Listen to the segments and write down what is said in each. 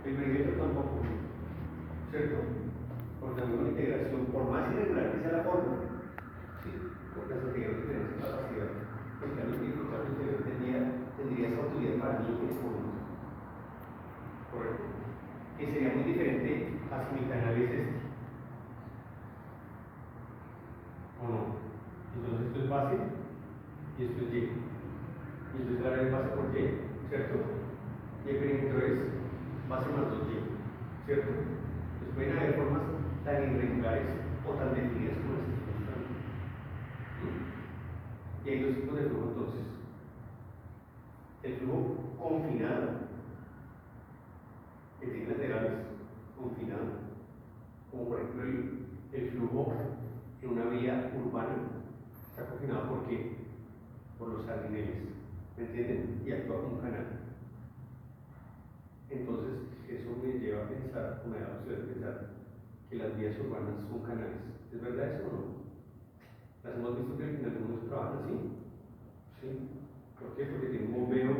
El perímetro tampoco, ¿cierto? Porque también una integración, por más irregular que sea la forma, ¿sí? Porque las integraciones tienen esa capacidad. El cambio interior tendría esa utilidad para límites puntos. Correcto. Que sería muy diferente a si mi canal es este. ¿O no? Entonces esto es base y esto es Y. Y entonces la red base por Y, ¿cierto? Y el perímetro es base más 2Y, ¿cierto? Entonces pueden haber formas tan irregulares o tan definidas como las que estamos mostrando. Y hay dos tipos de flujo entonces. El flujo confinado, que tiene laterales, confinado, como por ejemplo el flujo en una vía urbana, está confinado ¿por qué? Por los jardineles, ¿me entienden? Y actúa como un canal. Entonces, eso me lleva a pensar, o me da la opción de pensar, que las vías urbanas son canales. ¿Es verdad eso o no? ¿Las hemos visto que en algunos trabajan así? ¿Sí? ¿Por qué? Porque tienen un bombeo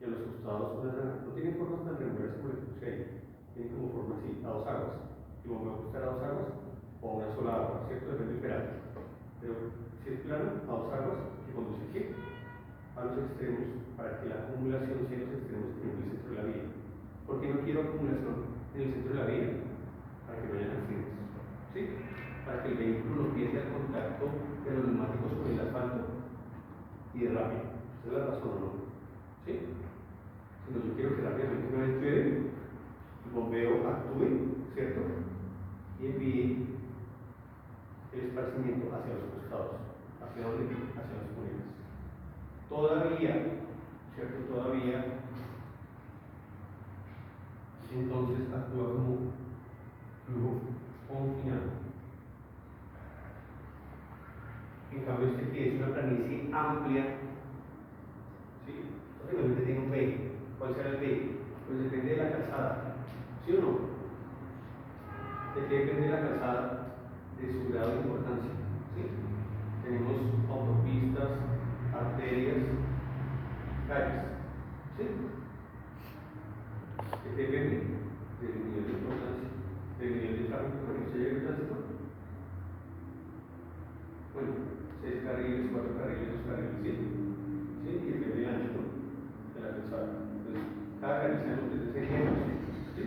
y a los costados no tienen formas tan regulares como el que puse ahí. Tienen como forma así, a dos aguas. Y bombeo puede estar a dos aguas o a una sola agua, ¿cierto? Depende del peralte. Pero si es plano, a dos aguas, que conduce aquí a los extremos para que la acumulación sea en los extremos que en el centro de la vía. ¿Por qué no quiero acumulación en el centro de la vía? Para que no haya accidentes. ¿Sí? Para que el vehículo no pierda el contacto de los neumáticos con el asfalto y derrape. Esa es la razón, ¿o no? ¿Sí? Sino yo quiero que rápidamente una vez llueve, el bombeo actúe, ¿cierto? Y envíe el esparcimiento hacia los costados. ¿Hacia dónde? Hacia las cunetas. Todavía, ¿cierto? Todavía, entonces actúa como flujo confinado. En cambio, este que es una planicie amplia, ¿sí? Obviamente tiene un B. ¿Cuál será el B? Pues depende de la calzada, ¿sí o no? ¿De qué depende la calzada? De su grado de importancia, ¿sí? Tenemos autopistas, arterias, calles, ¿sí? ¿De qué depende? Del nivel de importancia, del nivel de tráfico con el que se lleva el tránsito. Bueno, 6 carriles, 4 carriles, 2 carriles, ¿sí? ¿Sí? Y depende del ancho, ¿no? De la calzada. Entonces, cada carril sabemos que es de 6 metros, ¿sí?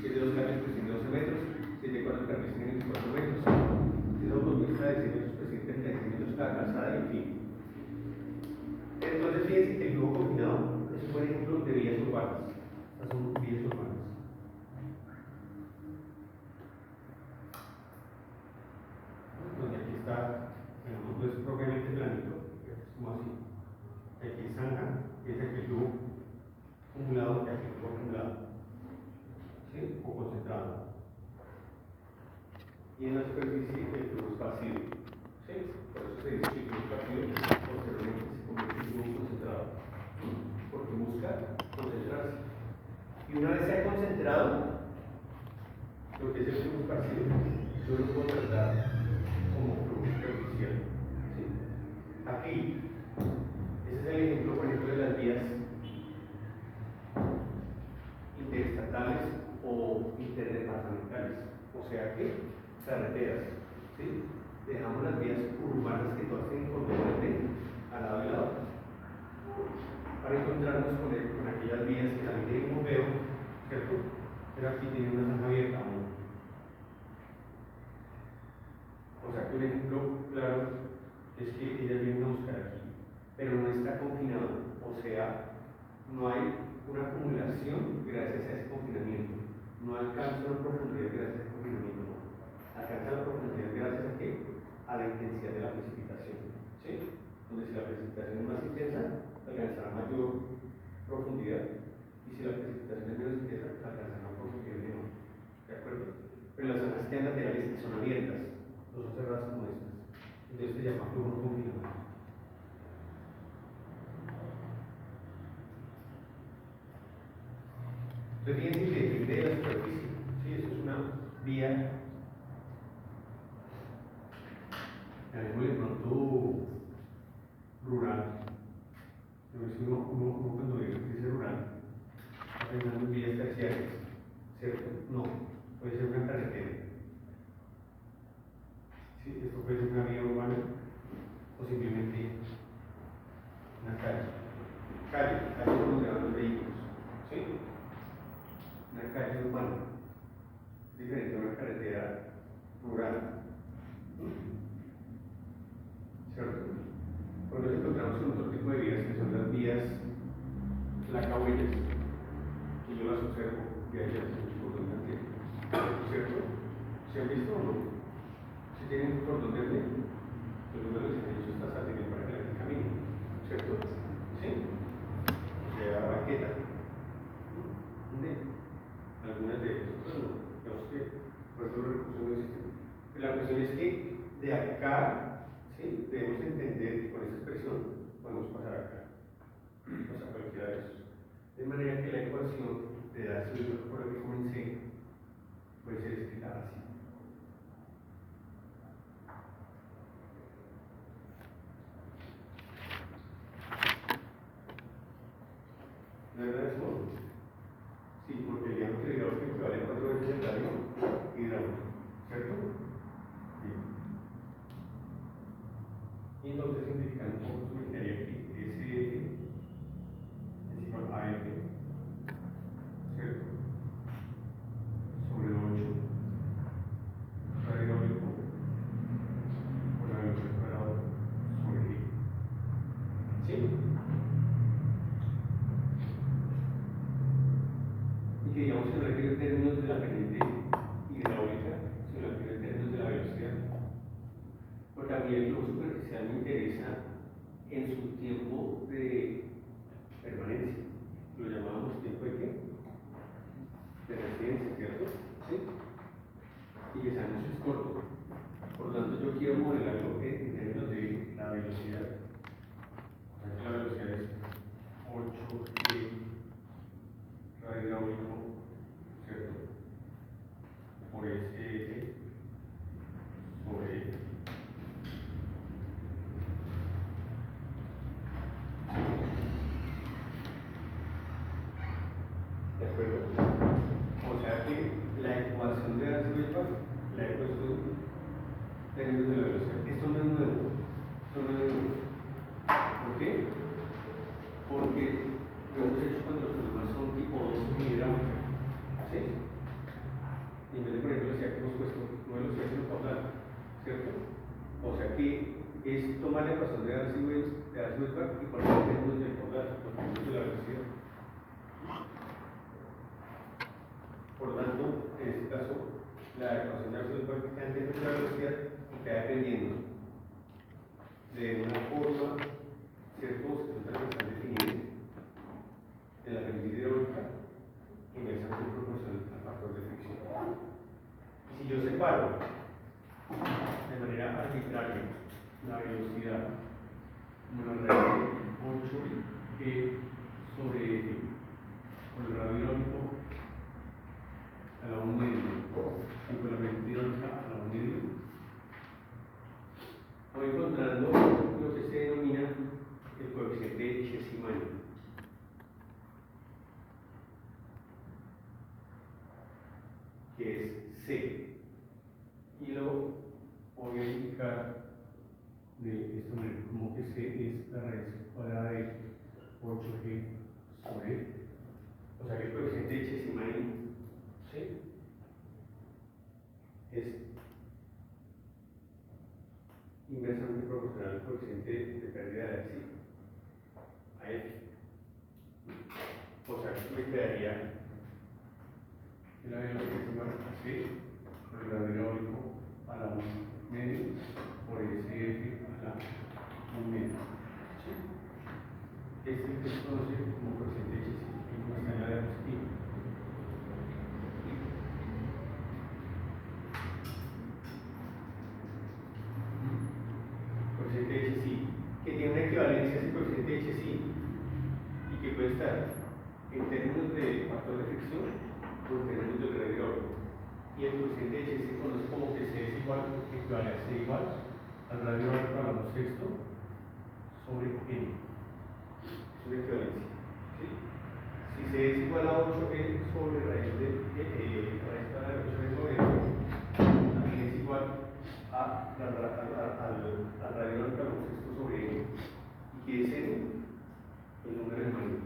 Si es de 2 carriles, pues tiene 12 metros. Si es de 4 carriles, tiene 24 metros. Si es de autopista de 6 metros, pues tiene 36 metros cada calzada, y en fin. Entonces, fíjense que el flujo combinado es un buen ejemplo de vías urbanas. Estas son vías urbanas. Donde aquí está, digamos, no es propiamente planito, es como así. Aquí es zanja, y es aquí el flujo acumulado, y aquí el flujo acumulado, ¿sí? O concentrado. Y en la superficie el flujo esparcido, ¿sí? Por eso se dice que el flujo esparcido posteriormente se convierte en flujo concentrado, porque busca concentrarse. Y una vez se ha concentrado, lo que es el flujo esparcido, yo lo puedo tratar como flujo superficial, ¿sí? Aquí, ese es el ejemplo, por ejemplo, de las vías interestatales o interdepartamentales, o sea que carreteras, ¿sí? Dejamos las vías urbanas que todas tienen continuamente al lado y lado para encontrarnos con aquellas vías que también tienen un bombeo, ¿cierto? Pero aquí tiene una zanja abierta, ¿no? O sea que un ejemplo claro es que ellas vienen a buscar aquí, pero no está confinado, o sea, no hay una acumulación gracias a ese confinamiento, no alcanza una profundidad gracias a ese confinamiento, no. Alcanza la profundidad gracias a qué? A la intensidad de la precipitación, ¿sí? Donde si la precipitación es más intensa, alcanzará mayor profundidad, y si la precipitación es menos intensa, alcanzará una profundidad menor, ¿de acuerdo? Pero las zonas que han laterales que son abiertas, no son cerradas como estas, entonces se llama flujo no confinado. Entonces, fíjense que depende de la superficie, ¿sí? Eso es una vía, llamémosle pronto rural. Pero si uno cuando dice rural, está pensando en vías terciarias, ¿cierto? No, puede ser una carretera. ¿Sí? Esto puede ser una vía urbana o simplemente una calle. Calle donde van los vehículos. ¿Sí? Una calle urbana. Diferente a una carretera rural. ¿Cierto? Cuando nos encontramos con otro tipo de vías, que son las vías lacahuellas, que yo las observo de allá, por donde entiendo. ¿Cierto? ¿Se han visto o no? Si tienen por donde ven, pues uno les ha dicho esta salida para que la camine. ¿Cierto? ¿Sí? O sea, banqueta. Algunas de ellas, otras no. Digamos que por eso los recursos no existen. Pero la cuestión es que de acá, ¿sí? Debemos entender que con esta expresión podemos pasar acá. O sea, cualquiera de esos. De manera que la ecuación de la solución por la que comencé puede ser escrita así. ¿No es verdad eso? Sí, porque digamos que el hidráulico equivale a 4 veces el radio hidráulico, ¿cierto? Bien. Y entonces simplificando un poco, me quedaría aquí SF es igual a F, ¿cierto? Sobre 8 radio hidráulico por la velocidad cuadrada sobre G. ¿Sí? Y que digamos que no requiere en términos de la pendiente hidráulica, sino requiere en términos de la velocidad. Porque a mí el flujo superficial me interesa en su tiempo de permanencia. Lo llamábamos tiempo de qué? De residencia, ¿cierto? ¿Sí? Y que sabemos es corto. Por lo tanto, yo quiero modelarlo en términos de la velocidad. Aquí la velocidad es 8G radio hidráulico, ¿cierto? Por ese sobre ¿de acuerdo? O sea que la ecuación de Arcelor, la he puesto en términos de la velocidad. Esto no es nuevo. Esto no es nuevo. ¿Por qué? Porque lo hemos hecho cuando los problemas son tipo 2 hidráulica. ¿Sí? Y en vez de, por ejemplo, velocidad que hemos puesto, no velocidad sino caudal, ¿cierto? O sea que es tomar la ecuación de Arcelor y poner en términos del caudal, los términos de la velocidad. Por lo tanto, en este caso, la ecuación de Arcelor queda en términos de la velocidad y queda dependiendo de una forma, ¿cierto? Que están definidas en la pendiente hidráulica inversamente proporcional al factor de fricción. Y si yo separo de manera arbitraria la velocidad como la regla 8G sobre F por el radio hidráulico a la 1 medio y por la pendiente hidráulica a la 1 medio, voy encontrando lo que se denomina el coeficiente de Chesimani. Que es C. Y lo voy a indicar de esta manera, como que C es la raíz cuadrada de 8G sobre F. O sea que el coeficiente de Chesimani, ¿sí? Es inversamente proporcional al coeficiente de pérdida de axis a F. O sea que me quedaría en la velocidad así, por el radio hidráulico a la 1 medio, por SF a la 1 medio. ¿Sí? Este es el que se conoce como coeficiente de Chesimani, como está en la diapositiva. Coeficiente de Chesimani, que tiene una equivalencia a ese coeficiente de Chesimani y que puede estar en términos de factor de fricción o en términos del radio hidráulico. Y el coeficiente de Chesimani se conoce como que C es igual, equivale a C igual al radio hidráulico a la 1/6 sobre N. Es una equivalencia. ¿Sí? C Si C es igual a 8E sobre raíz de raíz cuadrada de 8E sobre 8, también es igual al radio del calor sexto sobre E. ¿Y qué es N? El número de Manin.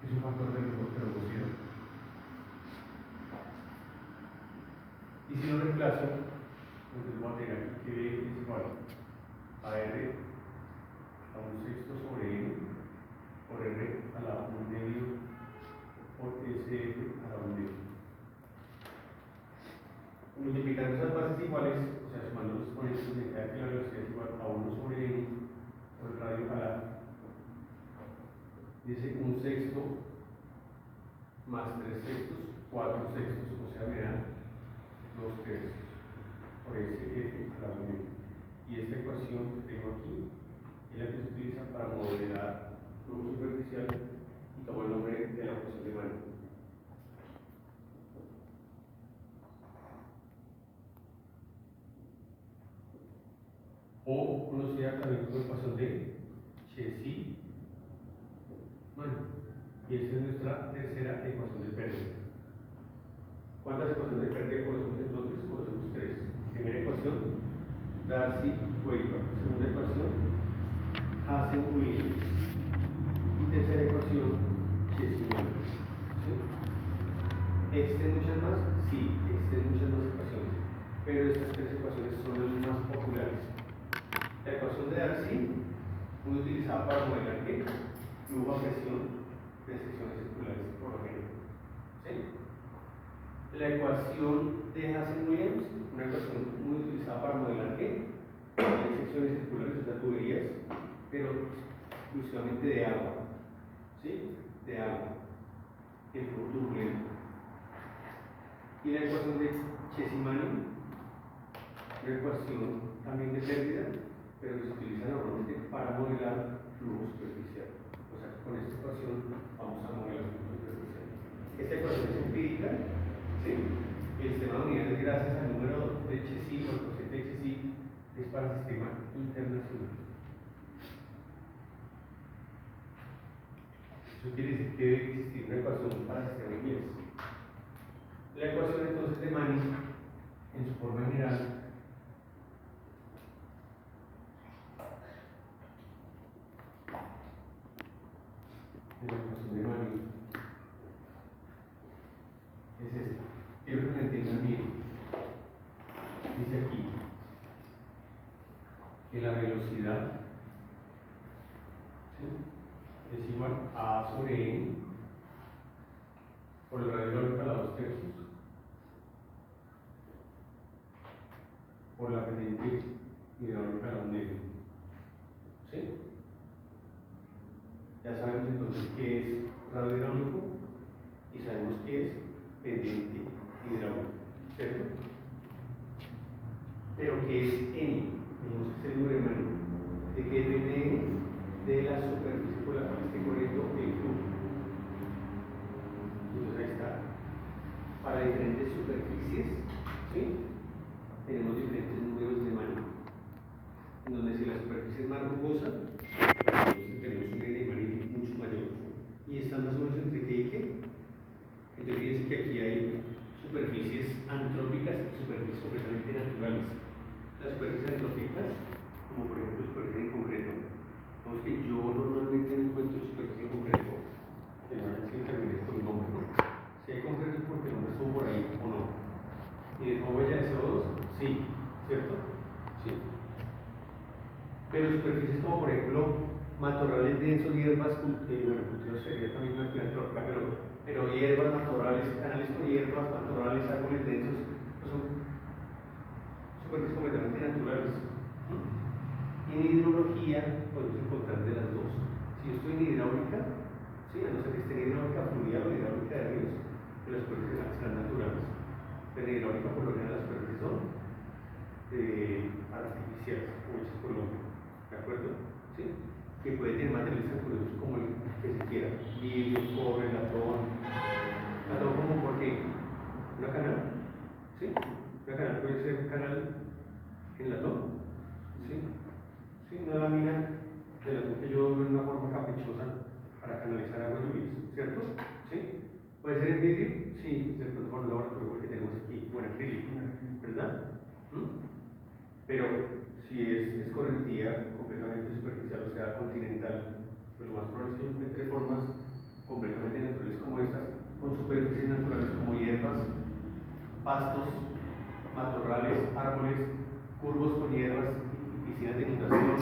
Es un factor de velocidad. Y si lo reemplazo, entonces voy a tener que B es igual a R a un sexto sobre N por R a la 1 medio por SF a la 1 medio. Multiplicando esas bases iguales, o sea, sumando los exponentes, me queda que la velocidad es igual a 1 sobre N por el radio a la, dice 1 sexto más 3 sextos, 4 sextos, o sea, me da 2 tercios por SF a la 1 medio. Y esta ecuación que tengo aquí es la que se utiliza para modelar flujo superficial y tomo el nombre de la ecuación de Manin. O conocida también como ecuación de Cauchy-Manin. Y esta es nuestra tercera ecuación de pérdida. ¿Cuántas ecuaciones de pérdida conocemos entonces? Conocemos tres. Primera ecuación, Darcy-Weisbach. Segunda ecuación, Hazen-Williams. Y tercera ecuación, Cauchy-Manin. ¿Sí? ¿Existen muchas más? Sí, existen muchas más ecuaciones. Pero estas tres ecuaciones son las más populares. La ecuación de Darcy, muy utilizada para modelar ¿qué? Flujo a presión de secciones circulares por lo general. ¿Sí? La ecuación de Hazen-Williams, una ecuación muy utilizada para modelar ¿qué? Secciones circulares, o sea, tuberías, pero exclusivamente de agua. ¿Sí? De agua. El flujo turbulento. Y la ecuación de Cauchy-Manin, una ecuación también de pérdida, pero que se utiliza normalmente para modelar flujo superficial. O sea, con esta ecuación vamos a modelar flujo superficial. Esta ecuación es empírica, ¿sí? El sistema de unidades gracias al número de Cauchy o el cociente de Cauchy es para el sistema internacional. Eso quiere decir que debe existir una ecuación para el sistema inglés. La ecuación entonces de Manin, en su forma general, la ecuación de Manin es esta. Quiero que me entiendan bien. Dice aquí que la velocidad, ¿sí?, es igual a A sobre N por el radio hidráulico a la 2 tercios por la pendiente hidráulica a la 1 medio. ¿Sí? Ya sabemos entonces qué es radio hidráulico y sabemos qué es pendiente hidráulico, ¿cierto? Pero ¿qué es N? Tenemos que ser el número de Manin. ¿De qué depende N? De la superficie por la cual esté corriendo el flujo. Entonces ahí está. Para diferentes superficies, ¿sí?, tenemos diferentes números de Manin. En donde si la superficie es más rugosa, entonces tenemos un N de Manin mucho mayor. Y están más o menos entre qué y qué. Entonces fíjense que aquí hay superficies antrópicas y superficies completamente naturales. Las superficies antrópicas, como por ejemplo superficie en concreto, vamos que yo normalmente no encuentro superficie en concreto, que no es que termine con el nombre, ¿no? Si hay concreto es porque el nombre estuvo por ahí o no. Y dejó huella de CO2, sí, ¿cierto? Sí. Pero superficies como por ejemplo matorrales densos, hierbas, bueno, cultivos sería también una actividad antrópica, pero hierbas, matorrales, canales con hierbas, matorrales, árboles densos, pues son superficies completamente naturales. En hidrología podemos encontrar de las dos. Si yo estoy en hidráulica, sí, a no ser que esté en hidráulica fluvial o hidráulica de ríos, que las superficies serán naturales. Pero en hidráulica por lo general las superficies son artificiales, como hechas por el hombre. ¿De acuerdo? ¿Sí? Que puede tener materiales tan curiosos como el que se quiera. Vidrio, cobre, latón. ¿Latón como por qué? ¿Una canal? ¿Sí? ¿Una canal puede ser un canal en latón? ¿Sí? una lámina de la que yo doblo en una forma caprichosa para canalizar agua lluvia, ¿cierto? ¿Sí? ¿Puede ser en vidrio? Sí, ¿cierto? Por el laboratorio que tenemos aquí, bueno, acrílico, ¿verdad? Pero si es correntía completamente superficial, o sea, continental, pues lo más probable es que yo encuentre formas completamente naturales como estas, con superficies naturales como hierbas, pastos, matorrales, árboles, curvos con hierbas y piscinas de inundación,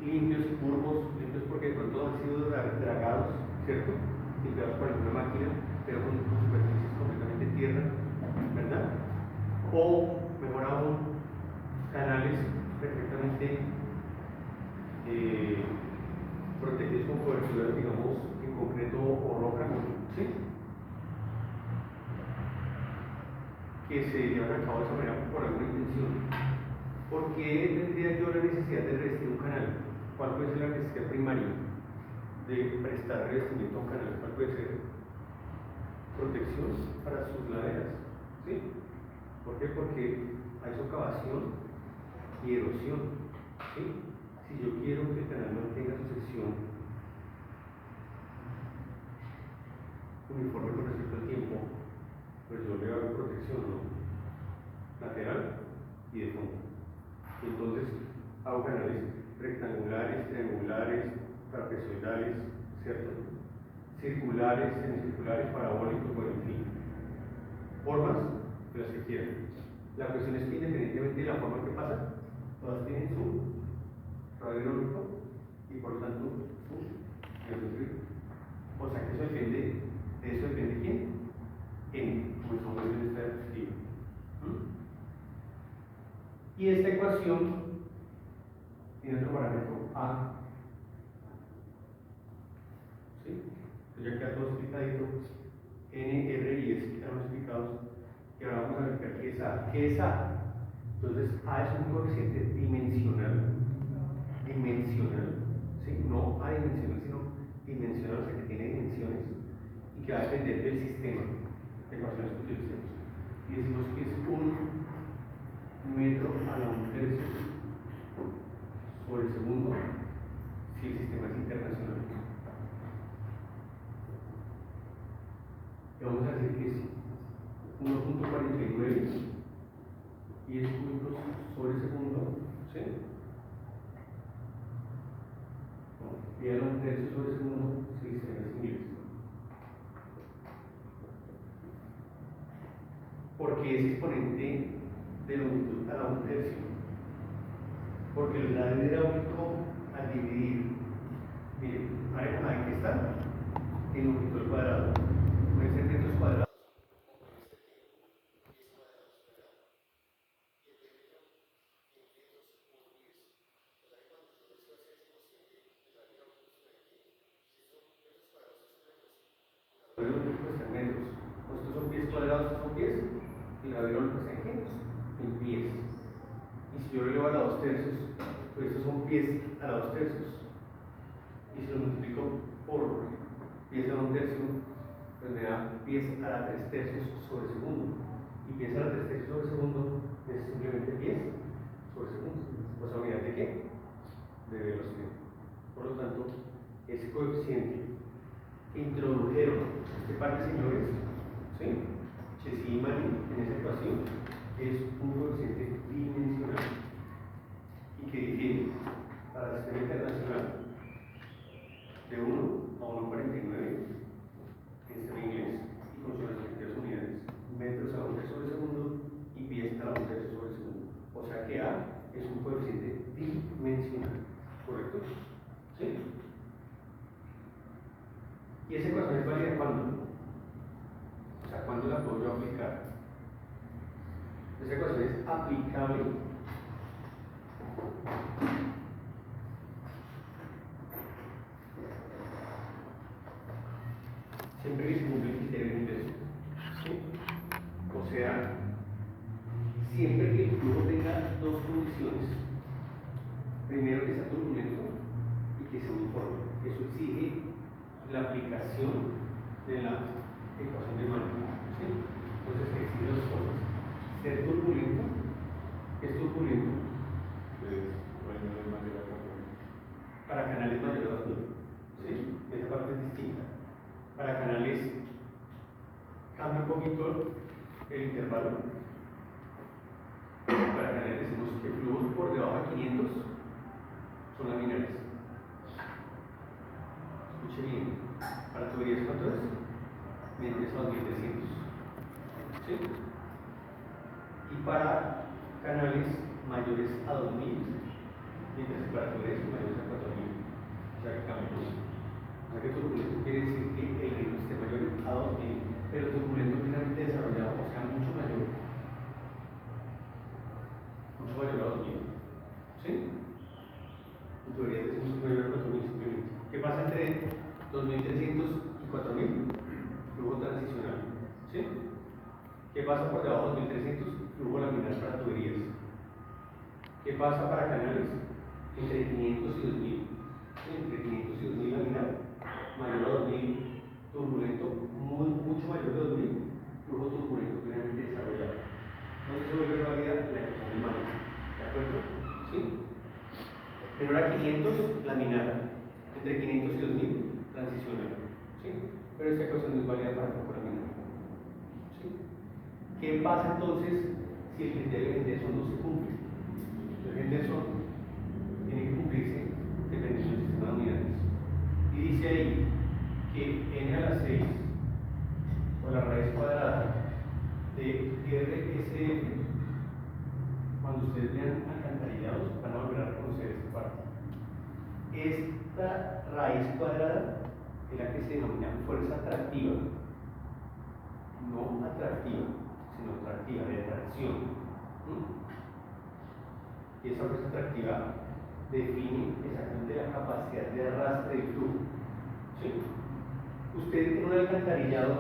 limpios, curvos, limpios porque de pronto han sido dragados, ¿cierto? Limpiados por alguna máquina, pero con superficies completamente tierra, ¿verdad? O, mejor aún, canales perfectamente protegidos con coberturas, digamos, en concreto o roca, ¿sí? Que se llevan a cabo de esa manera por alguna intención. ¿Por qué tendría yo la necesidad de revestir un canal? ¿Cuál puede ser la necesidad primaria de prestar revestimiento a un canal? ¿Cuál puede ser? Protección para sus laderas, ¿sí? ¿Por qué? Porque hay socavación y erosión, ¿sí? Si yo quiero que el canal mantenga su sección uniforme con respecto al tiempo, pues yo le hago protección, ¿no? Lateral y de fondo. Entonces hago canales rectangulares, triangulares, trapezoidales, ¿cierto? Circulares, semicirculares, parabólicos, bueno, en fin. Formas de las que quieran. La cuestión es que independientemente de la forma que pasa, todas tienen su radio hidráulico y por lo tanto su geometría. O sea que de eso depende quién, n, como estamos viendo en esta diapositiva. Y esta ecuación tiene otro parámetro a. ¿Sí? Entonces ya queda todo explicadito. N, R y S quedaron explicados. Y ahora vamos a ver qué es A. ¿Qué es A? Entonces A es un coeficiente dimensional. Dimensional. ¿Sí? No adimensional, sino dimensional, o sea que tiene dimensiones y que va a depender del sistema de ecuaciones que utilicemos. Y decimos que es 1 metro a la 1/3 sobre segundo si el sistema es internacional. Y vamos a decir que es 1.49 y es puntos sobre segundo, ¿sí? Y a la 1/3 sobre segundo si el sistema es inglés. Porque es exponente de longitud a la 1/3. Porque el radio hidráulico al dividir, miren, aquí está, en longitud al cuadrado, puede ser metros cuadrados. Metros. Estos son pies cuadrados, estos son pies, y el radio hidráulico está en qué? En pies. Y si yo lo elevo a la 2/3, pues estos son pies a la 2/3. Y si lo multiplico por pies a la 1/3, pues me da pies a la 3/3 sobre segundo. Y pies a la 3/3 sobre segundo es simplemente pies sobre segundo. O sea, unidad de qué? De velocidad. Por lo tanto, ese coeficiente que introdujeron este par de señores, ¿sí? Chessy y Manning en esa ecuación es un coeficiente dimensional y que difiere para el sistema internacional de 1 a 1.49 en sistema inglés y con sus respectivas unidades, metros a la 1/3 sobre segundo y pies a la 1/3 sobre segundo. O sea que A es un coeficiente dimensional, ¿correcto? ¿Sí? ¿Y esa ecuación es válida cuándo? O sea, ¿cuándo la puedo yo aplicar? Esa ecuación es aplicable siempre que se cumple el criterio de ingreso. ¿Sí? O sea, siempre que el flujo tenga dos condiciones. Primero, que sea turbulento y que sea uniforme. Eso exige la aplicación de la ecuación de Manning. ¿Sí? Entonces exige dos cosas. Ser turbulento, es turbulento. Pues, no hay nada más de la canales mayores a 2000. ¿Sí? Esa parte es distinta. Para canales cambia un poquito el intervalo. Para canales decimos que flujos por debajo de 500 son laminares. Escuche bien. Para tuberías, ¿cuánto es? 1300 a 2300. ¿Sí? Y para canales mayores a 2000, mientras que para tuberías mayores a 4000. O sea que cambia mucho. O sea que turbulento quiere decir que el ritmo esté mayor a 2000, pero turbulento finalmente desarrollado, o sea, mucho mayor a 2000. ¿Sí? En teoría decimos mayor a 4000 simplemente. ¿Qué pasa entre 2300 y 4000? Flujo transicional. ¿Sí? ¿Qué pasa por debajo de 2300? Flujo laminar para tuberías. ¿Qué pasa para canales? Entre 500 y 2000. ¿Sí? Entre 500 y 2000 laminar, mayor a 2000 turbulento, mucho mayor de 2000, flujo turbulento plenamente desarrollado. Entonces se vuelve válida la ecuación de Manes. ¿De acuerdo? ¿Sí? Menor a 500, laminar. Entre 500 y 2000, transicional. ¿Sí? Pero esta ecuación no es válida para flujo laminar. ¿Sí? ¿Qué pasa entonces si el criterio de Henderson no se cumple? El Henderson tiene que cumplirse dependiendo del sistema de unidades. Y dice ahí que n a la 6 o la raíz cuadrada de RSF, cuando ustedes vean alcantarillados, van a volver a reconocer esta parte. Esta raíz cuadrada es la que se denomina fuerza atractiva. No atractiva, sino atractiva, de atracción. Y esa fuerza atractiva define exactamente la capacidad de arrastre del flujo. ¿Sí? Usted tiene un alcantarillado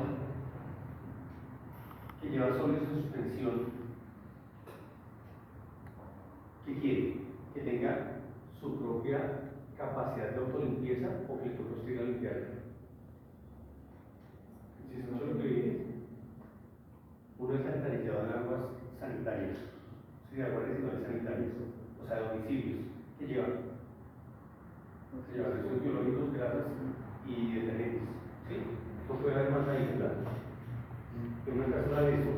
que lleva sólidos en suspensión. ¿Qué quiere? Que tenga su propia capacidad de autolimpieza o que el otro siga limpiando. Si eso no es lo que viene, un alcantarillado de aguas sanitarias, de aguas residuales sanitarias, o sea, domicilios, que llevan residuos biológicos, grasas y detergentes. ¿Sí? No puede haber más ahí, ¿verdad? En una casa de eso,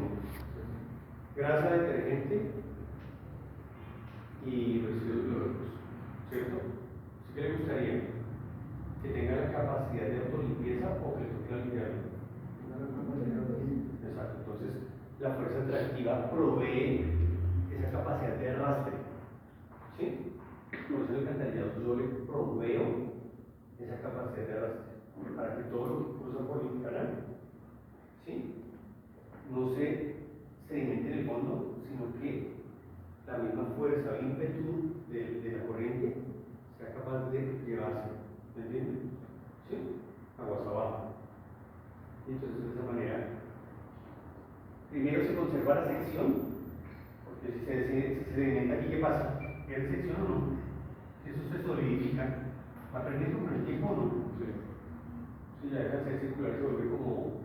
grasa, detergente y residuos biológicos, ¿cierto? ¿Sí que le gustaría que tenga la capacidad de autolimpieza o que le toque la limpieza? Exacto. Entonces, la fuerza atractiva provee esa capacidad de arrastre. ¿Sí? Por eso el alcantarillado yo le proveo esa capacidad de arrastre para que todo lo que cruza por el canal, ¿sí?, no se sedimente en el fondo, sino que la misma fuerza o ímpetu de la corriente sea capaz de llevarse, ¿me entienden? ¿Sí? Aguas abajo. Y entonces de esa manera, primero se conserva la sección, porque si se sedimenta aquí, ¿qué pasa? ¿Pierde sección o no? Si eso se solidifica, ¿va perdiendo con el tiempo o no? Sí. Si ya deja de ser circular, se vuelve como,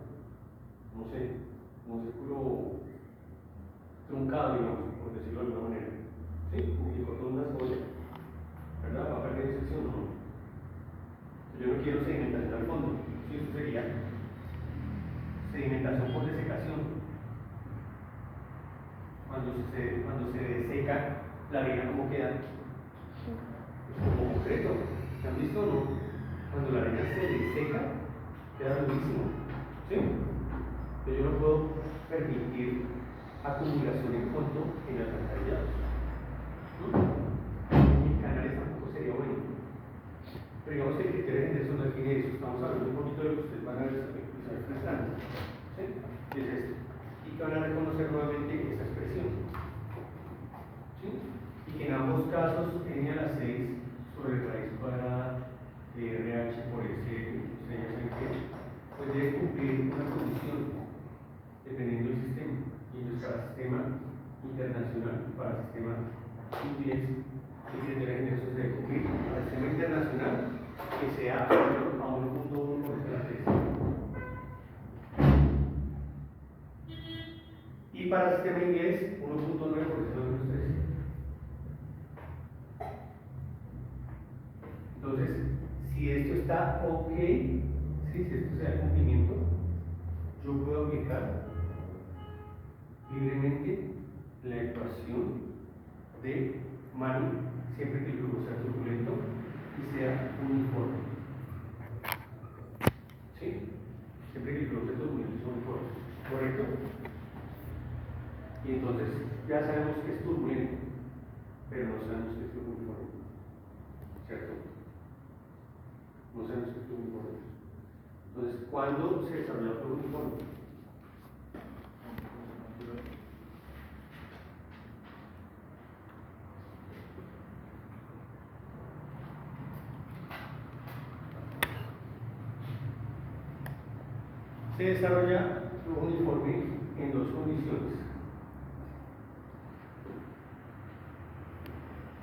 no sé, un círculo truncado, digamos, por decirlo de alguna manera. ¿Sí? Y cortó una cebolla, ¿verdad? ¿Va a perder sección o no? Yo no quiero sedimentación al fondo. Sí, eso sería sedimentación por desecación. Cuando se deseca la arena, ¿cómo queda? Como concreto. ¿Se han visto o no? Cuando la arena se deseca, queda durísimo. ¿Sí? Pero yo no puedo permitir acumulación en fondo en alcantarillados. En canales tampoco sería bueno. Pero digamos que el criterio de Henderson no define eso. Estamos hablando un poquito de lo que ustedes van a ver expresando. ¿Sí? Y es esto. Y que van a reconocer nuevamente esa expresión. ¿Sí? Y que en ambos casos n a la 6 sobre raíz cuadrada de RH por S, ustedes ya saben que, pues debe cumplir una condición dependiendo del sistema. Y entonces cada sistema internacional, para el sistema UPS, el criterio de Henderson se debe cumplir. Para el sistema internacional, que sea a 1.1 por la 3. Y para el sistema inglés, 1.9 por el 3. Entonces, si esto está ok, ¿sí? Si esto se da el cumplimiento, yo puedo aplicar libremente la ecuación de Mani siempre que el flujo sea turbulento y sea uniforme. ¿Sí? Siempre que el flujo sea turbulento y sea uniforme. ¿Correcto? Y entonces ya sabemos que es turbulento, pero no sabemos que es uniforme. ¿Cierto? No sabemos que es uniforme. Entonces, ¿cuándo se desarrolla el flujo uniforme? Se desarrolla flujo uniforme en dos condiciones.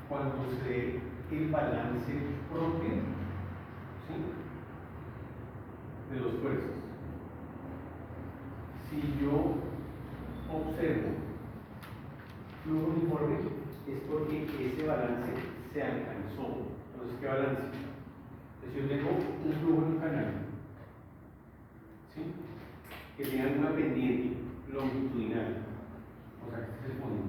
Cuando se dé el balance propio, ¿sí?, de dos fuerzas. Si yo observo flujo uniforme, es porque ese balance se alcanzó. Entonces, ¿qué balance? Entonces, yo tengo un flujo en un canal, ¿sí?, que tiene una pendiente longitudinal, o sea, este es el fondo.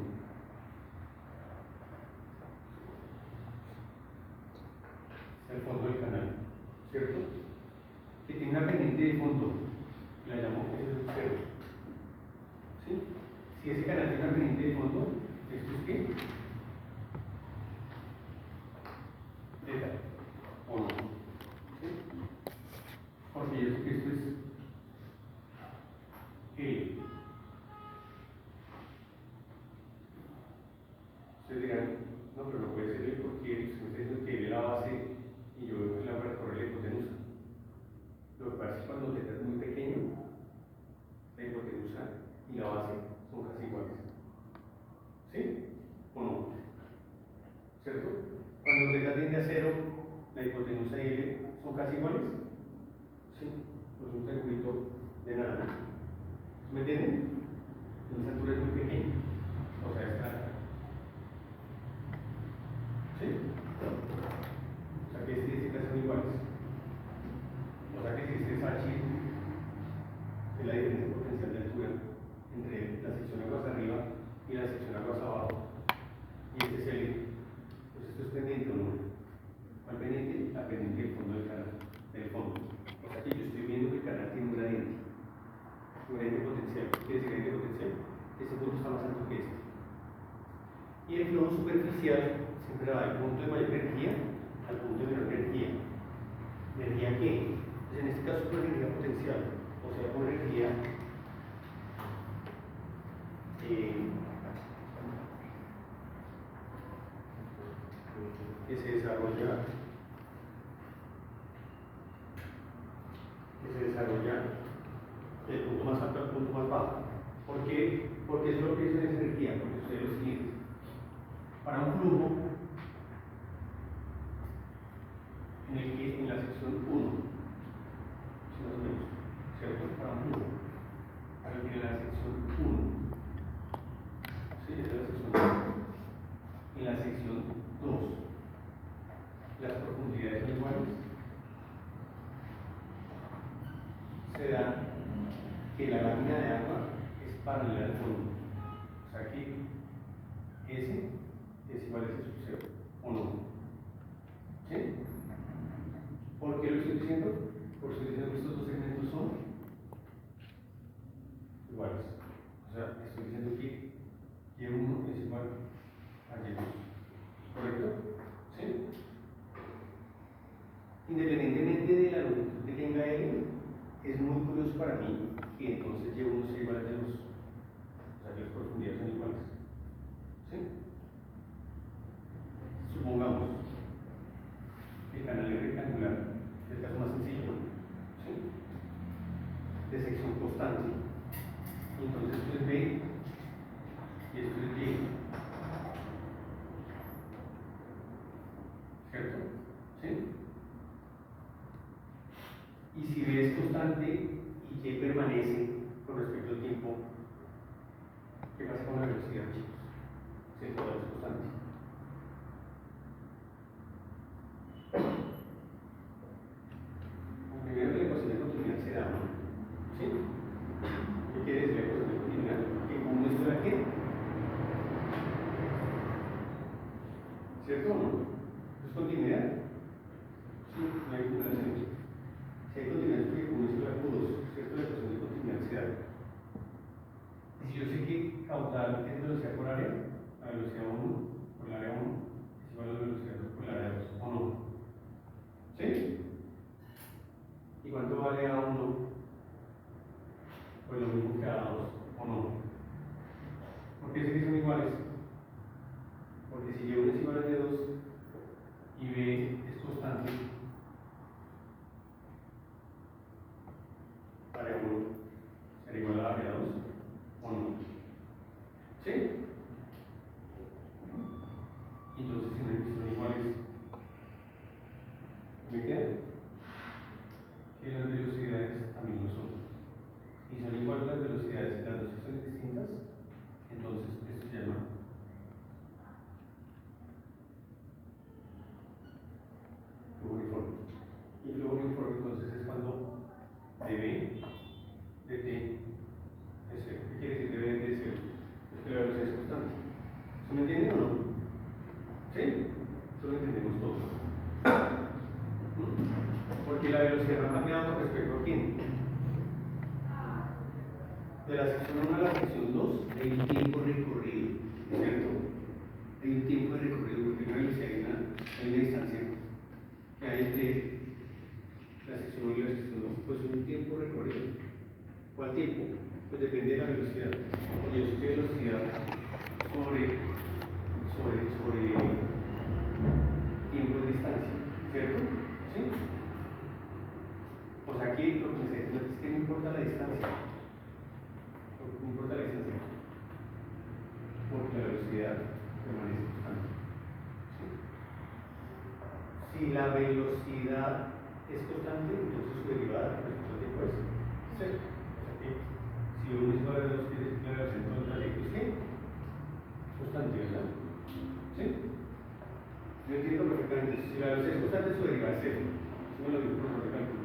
El fondo del canal, ¿cierto? Que tiene una pendiente de fondo, la llamo S0. ¿Sí? Si ese canal tiene una pendiente de fondo, ¿esto es qué? Delta, ¿o no? ¿Sí? Porque yo sé que esto es L. Ustedes dirán, no, pero no puede ser L porque usted está diciendo que L es la base y yo veo que la voy a recorrer la hipotenusa. Lo que pasa es que cuando Z es muy pequeño, la hipotenusa y la base son casi iguales. ¿Sí? ¿O no? ¿Cierto? Cuando Z tiende a 0, la hipotenusa y L son casi iguales. ¿Sí? Pues un triangulito de nada. ¿Me entienden? Esa altura es muy pequeña. O sea, está. ¿Sí? O sea, que este son iguales. O sea, que si este es H, es la diferencia potencial de altura entre la sección aguas arriba y la sección aguas abajo. Y este es L. Pues esto es pendiente o no. ¿Cuál pendiente? La pendiente del fondo del canal. Del fondo. O sea, que yo estoy viendo que el canal tiene un gradiente. Un gradiente potencial. ¿Qué es el gradiente potencial? Ese punto está más alto que este. Y el flujo superficial siempre va del punto de mayor energía al punto de menor energía. ¿Energía qué? Pues en este caso con energía potencial, o sea, con energía que se desarrolla del punto más alto al punto más bajo. ¿Por qué? Porque eso es lo que es esa energía, porque sucede lo siguiente. Para un flujo en el que en la sección 1, si más o menos, ¿cierto? Para un flujo, para el que en la sección 1, ¿sí? Es la sección 1. En la sección 2, las profundidades son iguales. Se da que la lámina de agua es paralela al fondo. O sea que S es igual a S sub 0, ¿o no? ¿Sí? ¿Por qué lo estoy diciendo? Porque estoy diciendo que estos dos segmentos son iguales. O sea, estoy diciendo que Y1 es igual a Y2. ¿Correcto? ¿Sí? Independientemente de la longitud que tenga L, es muy curioso para mí que entonces Y1 sea igual a Y2. O sea, que las profundidades son iguales. ¿Sí? Supongamos que el canal es rectangular, es el caso más sencillo, ¿sí?, de sección constante. Y entonces esto es B y esto es Y. ¿Cierto? ¿Sí? Y si B es constante y Y permanece con respecto al tiempo, ¿qué pasa con la velocidad, chicos? Si todo es constante. vale A1, pues lo mismo que A2, ¿o no? ¿Por qué sé que son iguales? Porque si Y1 es igual a Y2 y B es constante, área 1 será igual a área 2, ¿o no? ¿Sí? Entonces, si son iguales, ¿me queda? Que las velocidades también lo son. Y son iguales las velocidades, las dos son distintas, entonces esto se llama flujo uniforme. Y flujo uniforme entonces es cuando dB de T es cero. ¿Qué quiere decir dB de T es cero? Es que la velocidad es constante. ¿Se me entiende o no? ¿Sí? Eso lo entendemos todos. Porque la velocidad no ha cambiado con respecto a quién. De la sección 1 a la sección 2 hay un tiempo recorrido, ¿cierto? Hay un tiempo de recorrido porque una velocidad hay una distancia que hay entre la sección 1 y la sección 2. Pues un tiempo recorrido. ¿Cuál tiempo? Pues depende de la velocidad. Porque yo sé que velocidad sobre tiempo de distancia, ¿cierto? ¿Sí? Pues aquí lo que me dice es que no importa la distancia. No importa la distancia. Porque la velocidad permanece constante. ¿Sí? Si la velocidad es constante, entonces su derivada respecto al tiempo es cero. O sea que si uno es igual a 2, quiere decir que la velocidad del trayecto es ¿qué? Constante, ¿verdad? ¿Sí? Yo entiendo perfectamente. Si la velocidad es constante, su derivada es cero. Eso me lo dijo el profesor de cálculo.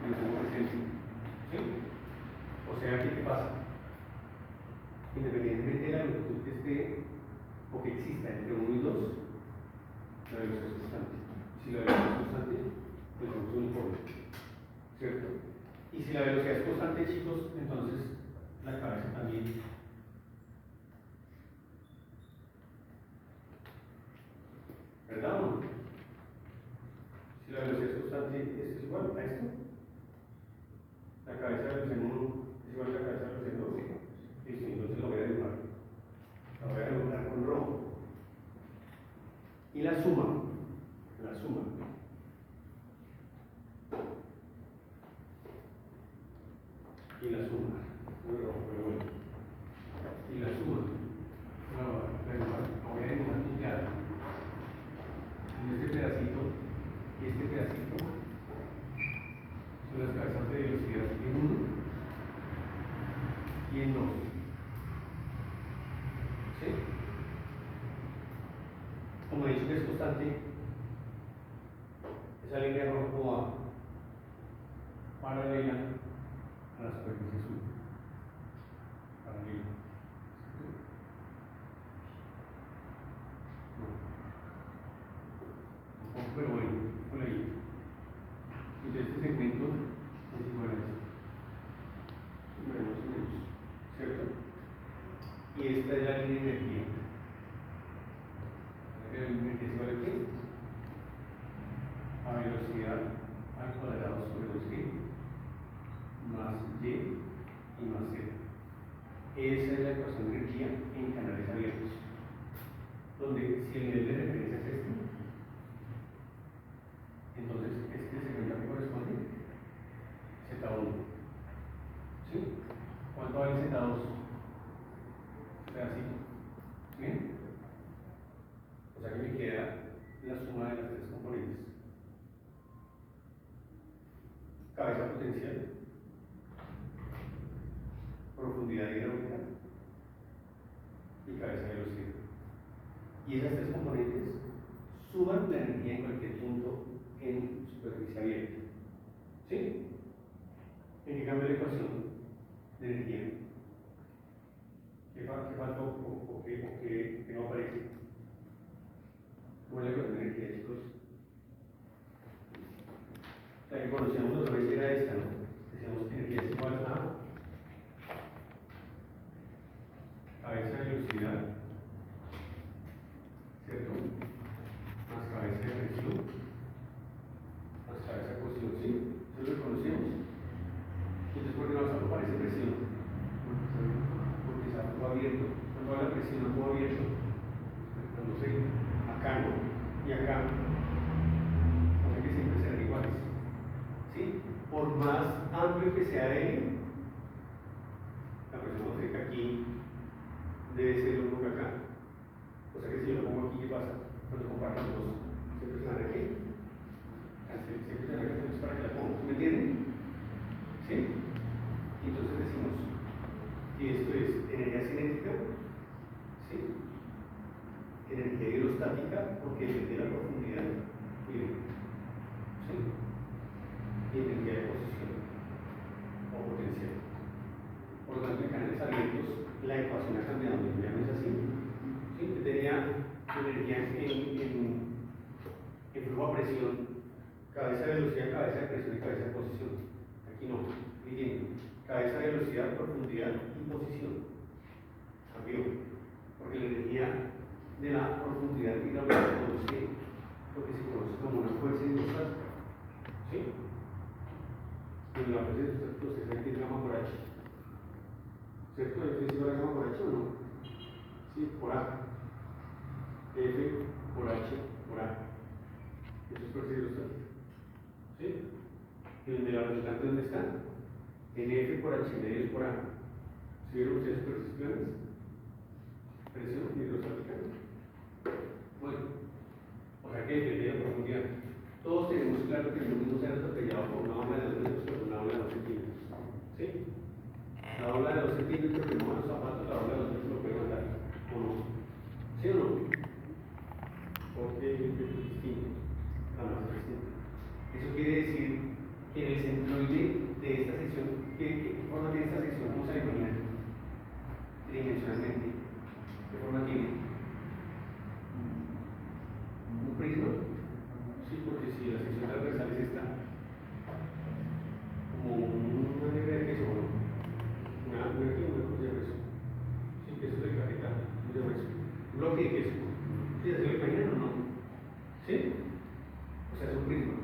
Y lo tengo presente. ¿Sí? O sea, ¿qué pasa? Independientemente de la longitud que esté o que exista entre 1 y 2, la velocidad es constante. Si la velocidad es constante, pues es uniforme, ¿cierto? Y si la velocidad es constante, chicos, entonces la cabeza también. ¿Verdad o no? Si la velocidad es constante, ¿es igual a esto? La cabeza de velocidad 1 es igual a la cabeza de velocidad 2. Listo, entonces lo voy a dibujar. La voy a dibujar con rojo. Y la suma. Muy rojo, pero bueno. Y la suma. La voy a dibujar pintado. En este pedacito y este pedacito son las cabezas de velocidad en 1 y en 2. ¿Sí? Como he dicho que es constante, esa línea roja como va paralela a la superficie azul. Paralela. No. Pero bueno, por ahí. Entonces este segmento es igual a esto. Bueno, más o menos. ¿Cierto? Y esta es la línea de energía. La línea de energía es igual a qué? A velocidad al cuadrado sobre 2g más y y más z. Esa es la ecuación de energía en canales abiertos, donde si el nivel de referencia es este, entonces este segmento que corresponde Z1. ¿Sí? ¿Cuánto vale Z2? O sea, así. ¿Bien? O sea que me queda la suma de las tres componentes. Cabeza potencial, profundidad hidráulica y cabeza de velocidad. Y esas tres componentes suman la energía en cualquier punto en superficie abierta. ¿Sí? ¿En qué cambia la ecuación de energía? ¿Qué faltó o qué no aparece? ¿Cómo es la ecuación de energía, chicos? La que conocíamos otra vez era esta, ¿no? Decíamos que energía es igual a cabeza de velocidad, ¿cierto? Más cabeza de presión, más cabeza de posición, ¿sí? Eso lo conocemos. por más amplio que sea él, la presión atmosférica aquí debe ser lo mismo que acá. O sea que si yo lo pongo aquí, ¿qué pasa? Cuando comparo los dos, se presionan aquí. Se presionan aquí, entonces para que la pongo. ¿Me entienden? ¿Sí? Y entonces decimos que esto es energía cinética, ¿sí? Energía hidrostática, porque depende de la profundidad. Miren, ¿sí? Y energía de posición o potencial. Por lo tanto, en canales abiertos, la ecuación ha cambiado, ya no es así. ¿Sí? Tenía energía en flujo a presión, cabeza de velocidad, cabeza de presión y cabeza de posición. Aquí no, miren, cabeza de velocidad, profundidad y posición. Cambió, porque la energía de la profundidad y la velocidad produce lo que se conoce como una fuerza hidrostática. ¿Sí? Y la fuerza hidrostática usted sabe que es gamma por H. ¿Cierto? ¿F es igual a gamma por H o no? Sí, por A. F por H por A. Eso es fuerza hidrostática. ¿Sí? Y donde la resultante, ¿dónde está? En F por H medio por A. ¿Sí vieron ustedes superposiciones? Presión hidrostática. Bueno, o sea que depende de la profundidad. Todos tenemos claro que no podemos ser atropellados por una ola de 2 metros, por una ola de 2 centímetros. ¿Sí? La ola de 2 centímetros que moja los zapatos, la ola de 2 metros lo puede mandar. ¿O no? ¿Sí o no? Porque es distinto. La masa es distinta. Eso quiere decir que en el centroide de esta sección, ¿qué forma tiene esta sección? ¿Cómo se la imaginan? Tridimensionalmente. ¿Qué forma tiene? ¿Un prisma? Sí, porque si la sección transversal es esta, como una negra de queso, ¿no? Una cruz de queso. Sí, queso de cajeta, cruz de queso. Un bloque de queso. ¿Sí? ¿Se lo imaginan o no? ¿Sí? O sea, es un prisma.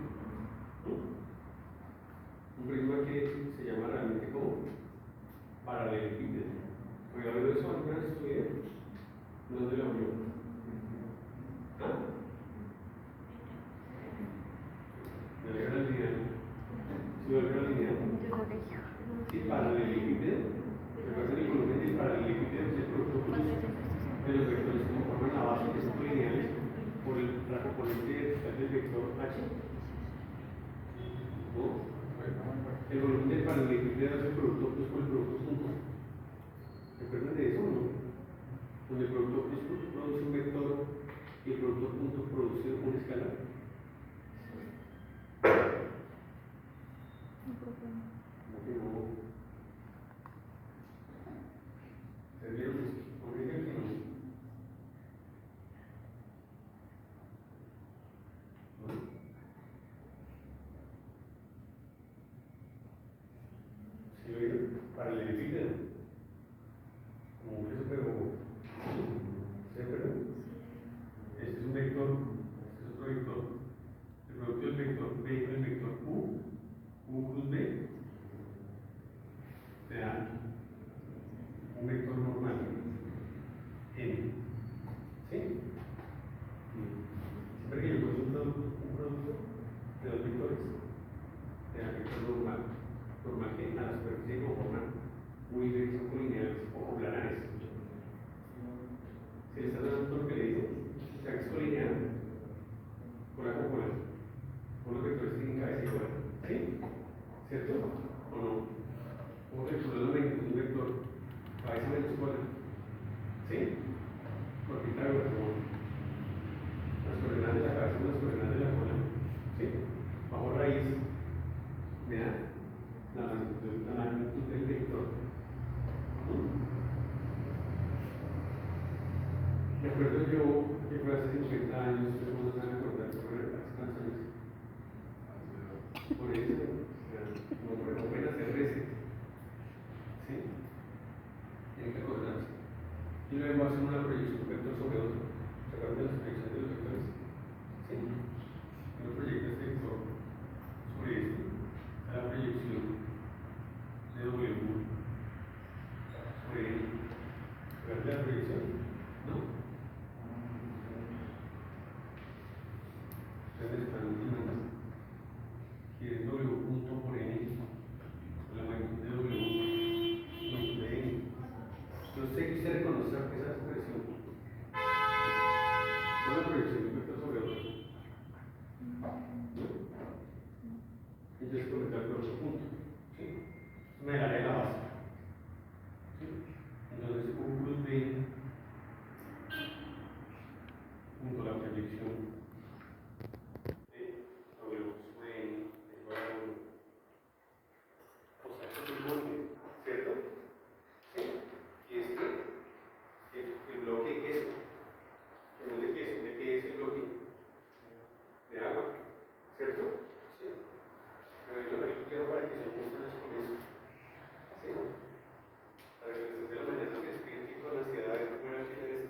¿No? Un prisma que se llama realmente como paralelepípedo. ¿Oiga, ver eso alguna vez estudié? ¿Dónde lo vio? ¿Ah? ¿Me alegra la línea? ¿Sí me alegra la línea? Sí, paralelepípedo. Recuerden el volumen del paralelepípedo es el producto de los vectores que forman la base, que son lineales, por la componente del vector H. ¿No? El volumen del paralelepípedo es el producto plus por el producto punto. ¿Recuerdan de eso o no? Donde el producto plus produce un vector y el producto punto produce un escalar. ¿Cómo que no? ¿Se vieron eso? ¿Por qué creen que no? ¿No? ¿Sí lo vieron? Paralelepípedo. Como un queso, pero ¿se acuerdan? Este es un vector, este es otro vector. Entonces conectar con otro punto. ¿Sí? Me daré la base. ¿Sí? Entonces U plus B junto a la proyección de W sub N igual a 1. O sea, esto es un bloque, ¿cierto? ¿Sí? Y el bloque es eso. ¿De qué es? ¿De qué es el bloque? De agua, ¿cierto? Sí. Pero yo quiero para que se ajusten con eso. ¿Sí? Para que desde la mañana se despierten con ansiedad de cómo era que es.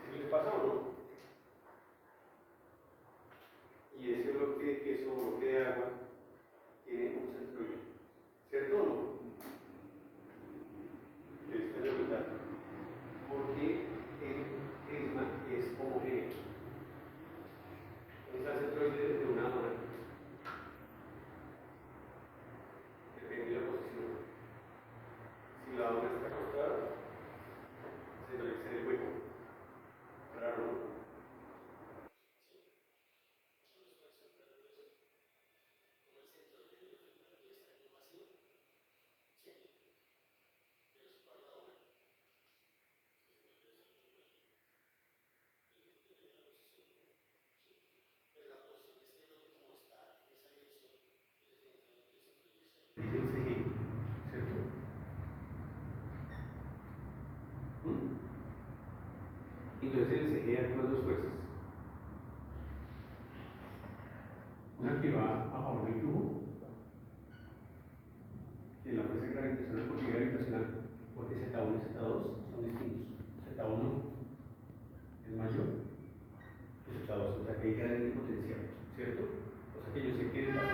¿Sí les pasa o no? Y ese bloque de queso, bloque de agua, tiene un centroide, ¿cierto o no? Esta es la verdad. Porque el prisma es homogéneo. ¿Dónde está el centroide de una dona? Depende de la posición. Si la dona está acostada, se proyecta en el hueco. Claro, ¿no? Es el CG, ¿cierto? Entonces el CG actúa dos fuerzas. Una que va a favor del flujo, que es la fuerza gravitacional por gravitacional, porque Z1 y Z2 son distintos. Z1 es mayor que Z2, o sea que hay gran potencial, ¿cierto? O sea que yo sé que la Z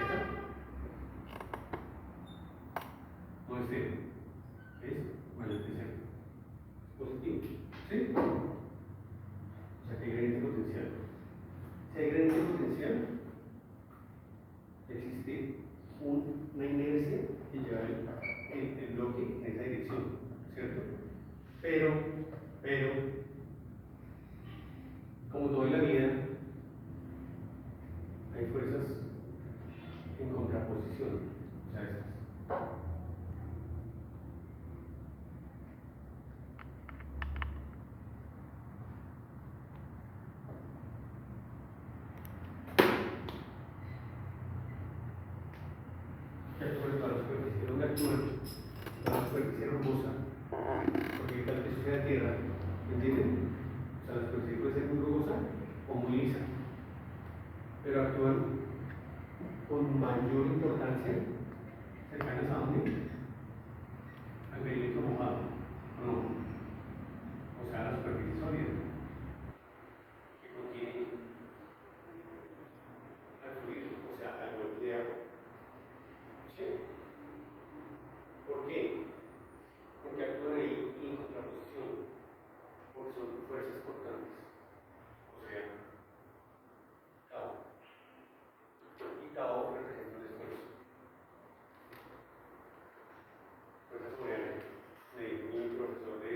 no es cero, es mayor que cero. Positivo, ¿sí? O sea que hay gran potencial. Si hay gran potencial, existe una inercia que lleva el bloque en esa dirección, ¿cierto? Pero, como todo en la vida, hay fuerzas en contraposición, o sea, estas. Que actúan toda la superficie, donde actúan toda la superficie rugosa, porque tal que sucede a tierra, ¿entienden? O sea, la superficie puede ser muy rugosa o muy lisa, pero actúan con mayor importancia cercanas a dónde? Al perímetro mojado, ¿o no? O sea, a la superficie sólida, que contiene al fluido, o sea, al golpe de agua. ¿Sí? ¿Por qué? Porque actúan ahí en contraposición, porque son fuerzas cortantes, o sea, Tau. Y Tau representa un esfuerzo. Fuerzas modernas. Me dijo mi profesor de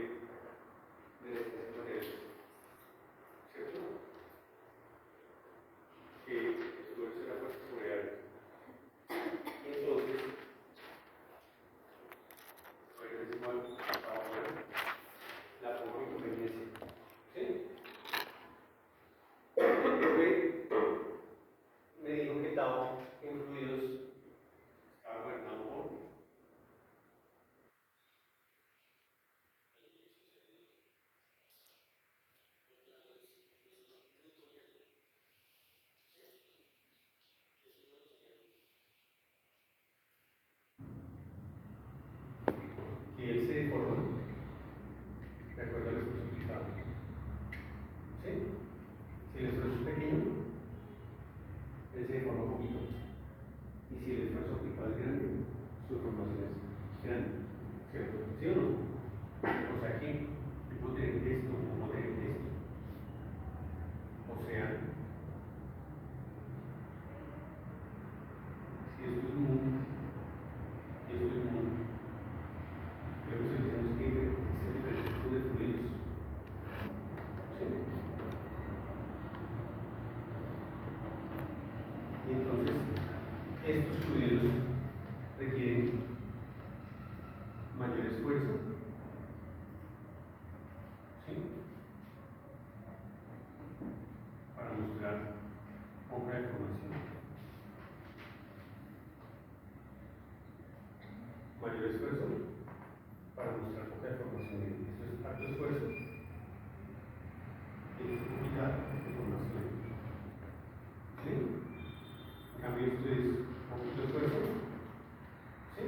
ciencias sociales Estos fluidos requieren mayor esfuerzo, ¿sí? Para mostrar poca información. Mayor esfuerzo para mostrar poca información. Eso es alto esfuerzo. Es poquita información. ¿Sí? En cambio, esto es poquito esfuerzo, ¿sí?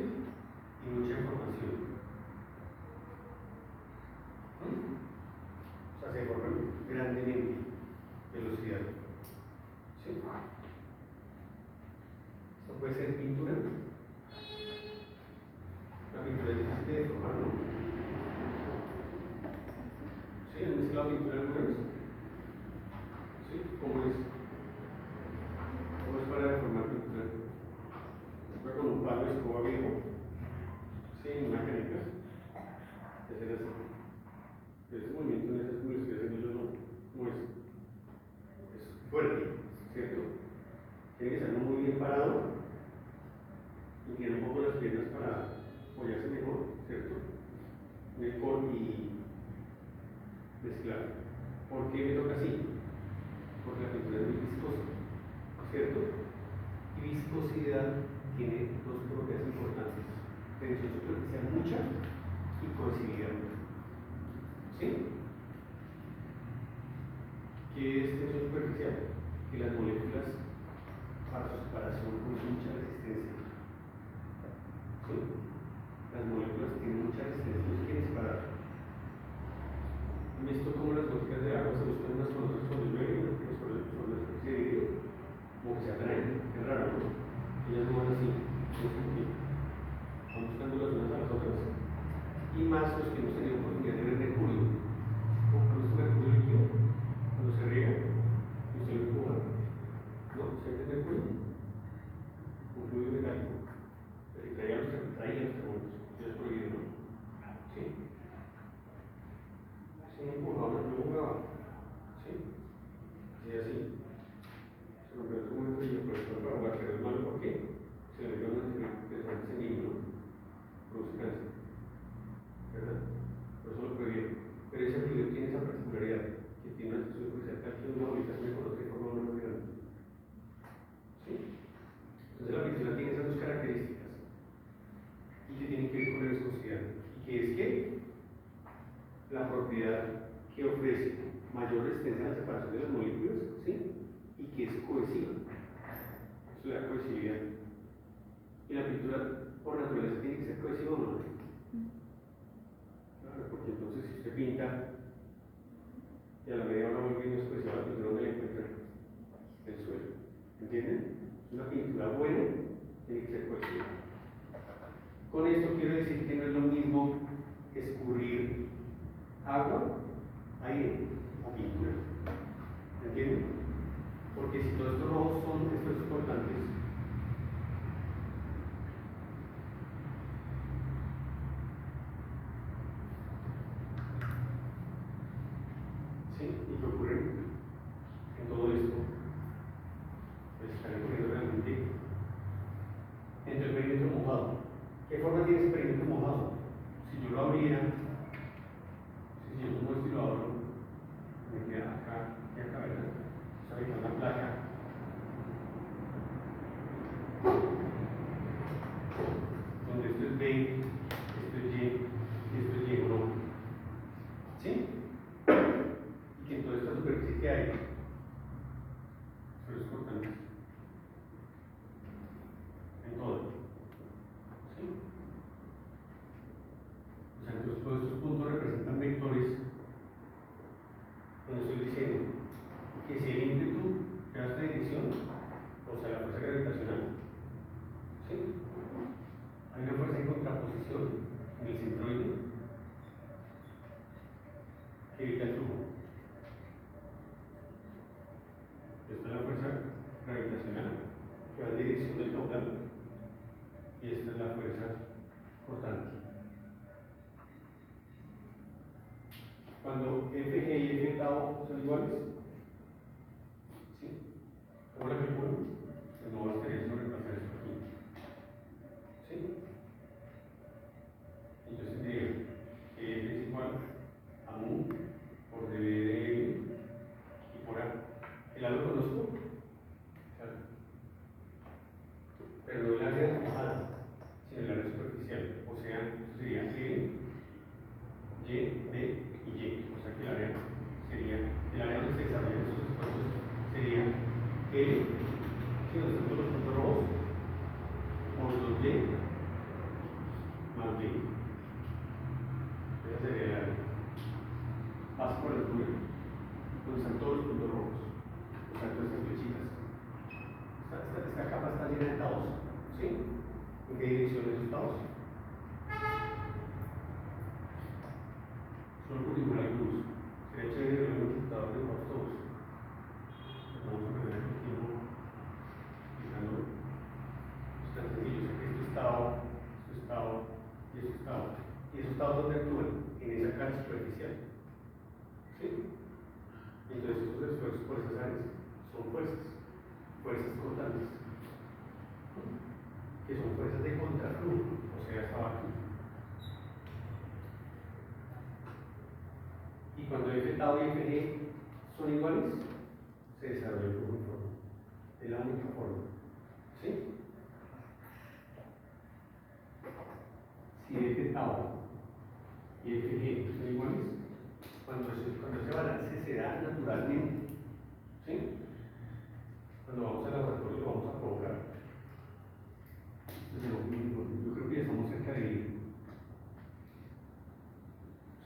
Y mucha información. O sea, se forman grandemente velocidad. ¿Sí? Esto puede ser pintura. La pintura es difícil de formar, ¿no? ¿Sí? ¿Han mezclado pintura alguna vez? ¿Sí? ¿Cómo es? ¿Cómo es para deformar pintura? ¿Fue con un palo de escoba viejo? ¿Sí? ¿En una canica? Es así. Ese movimiento en esas como lo estoy haciendo yo no es fuerte, ¿cierto? Tiene que estar muy bien parado y tiene un poco las piernas para apoyarse mejor, ¿cierto? Mejor y mezclar. ¿Por qué me toca así? Porque la pintura es muy viscosa, ¿cierto? Y viscosidad tiene dos propiedades importantes: tensión superficial mucha y cohesividad. ¿Sí? ¿Qué es tensión superficial? Que las moléculas para su separación tienen mucha resistencia. ¿Sí? Las moléculas tienen mucha resistencia, no se quieren separar. ¿Han visto cómo las gotas de agua se buscan unas con otras cuando llueve y otras con las que se dividen? Como que se atraen, es raro, ¿no? Ellas no van así, van buscando las unas a las otras. Y más los que hemos tenido oportunidad de ver mercurio. Como cuando es mercurio líquido, cuando se riega, y usted lo empuja, ¿no? ¿Se ve mercurio? Un fluido metálico. Pero traía los carbonos, eso es prohibido, ¿no? ¿Sí? Se me empujaba, no jugaba. ¿Sí? Así. Se rompió el momento y yo, pero esto para jugar, pero es malo, ¿por qué? Se le dio una interesante niño, ¿no? Produce cáncer. ¿Verdad? Por eso lo prohibieron. Pero ese fluido tiene esa particularidad, que tiene una tensión superficial que una ubicación con otra forma una muy grande. ¿Sí? Entonces la pintura tiene esas dos características y que tienen que ver con la viscosidad. ¿Y qué es qué? La propiedad que ofrece mayor resistencia a la separación de las moléculas, ¿sí? Y que es cohesiva. Eso es la cohesividad. ¿Y la pintura por naturaleza tiene que ser cohesiva o no? Claro, porque entonces si usted pinta y a la media hora vuelve y no es cohesiva la pintura, ¿dónde la encuentra? En el suelo. ¿Entienden? Una pintura buena tiene que ser cohesiva. Con esto quiero decir que no es lo mismo escurrir agua, aire o pintura. ¿Entienden? Porque si todos estos rojos son estos importantes, ¿sí? ¿Y qué ocurre en todo esto? Pues están ocurriendo realmente entre el perímetro mojado. ¿Qué forma tiene ese perímetro mojado? Si yo lo abriera, si yo como esto y lo abro, me queda acá y acá, ¿verdad? O sea, me queda una placa. Donde esto es B, esto es Y, y esto es Y, ¿no? ¿Sí? Y que en toda esta superficie que hay, eso es importante. En todo. ¿Sí? O sea, entonces todos estos puntos representan vectores donde estoy diciendo que si el ímpetu que da esta dirección, o sea, la fuerza gravitacional, ¿sí? Hay una fuerza en contraposición en el centroide que evita el flujo. Esta es la fuerza gravitacional que va en dirección del caudal y esta es la fuerza cortante. Cuando FG y F tau son iguales, ¿sí? ¿Cómo la calculo? Pues no bastaría sobrepasar esto aquí. llena de taos, ¿sí? ¿En qué dirección esos taos? Solo por dibujar algunos. Sería chévere ver un computador de todos. Vamos a ver aquí fijando. Está sencillo, sé que esto es tao, esto es tao y esto es tao. ¿Y esos taos dónde actúan? En esa cara superficial. ¿Sí? Entonces estos esfuerzos por esas áreas son fuerzas cortantes, que son fuerzas de contraflujo, o sea, estaba aquí. Y cuando F tau y Fg son iguales, se desarrolla el flujo uniforme. Es la única forma. ¿Sí? Si F tau y Fg son iguales, cuando ese balance se da naturalmente, ¿sí? Cuando vamos al laboratorio lo vamos a provocar. Yo creo que ya estamos cerca de ir.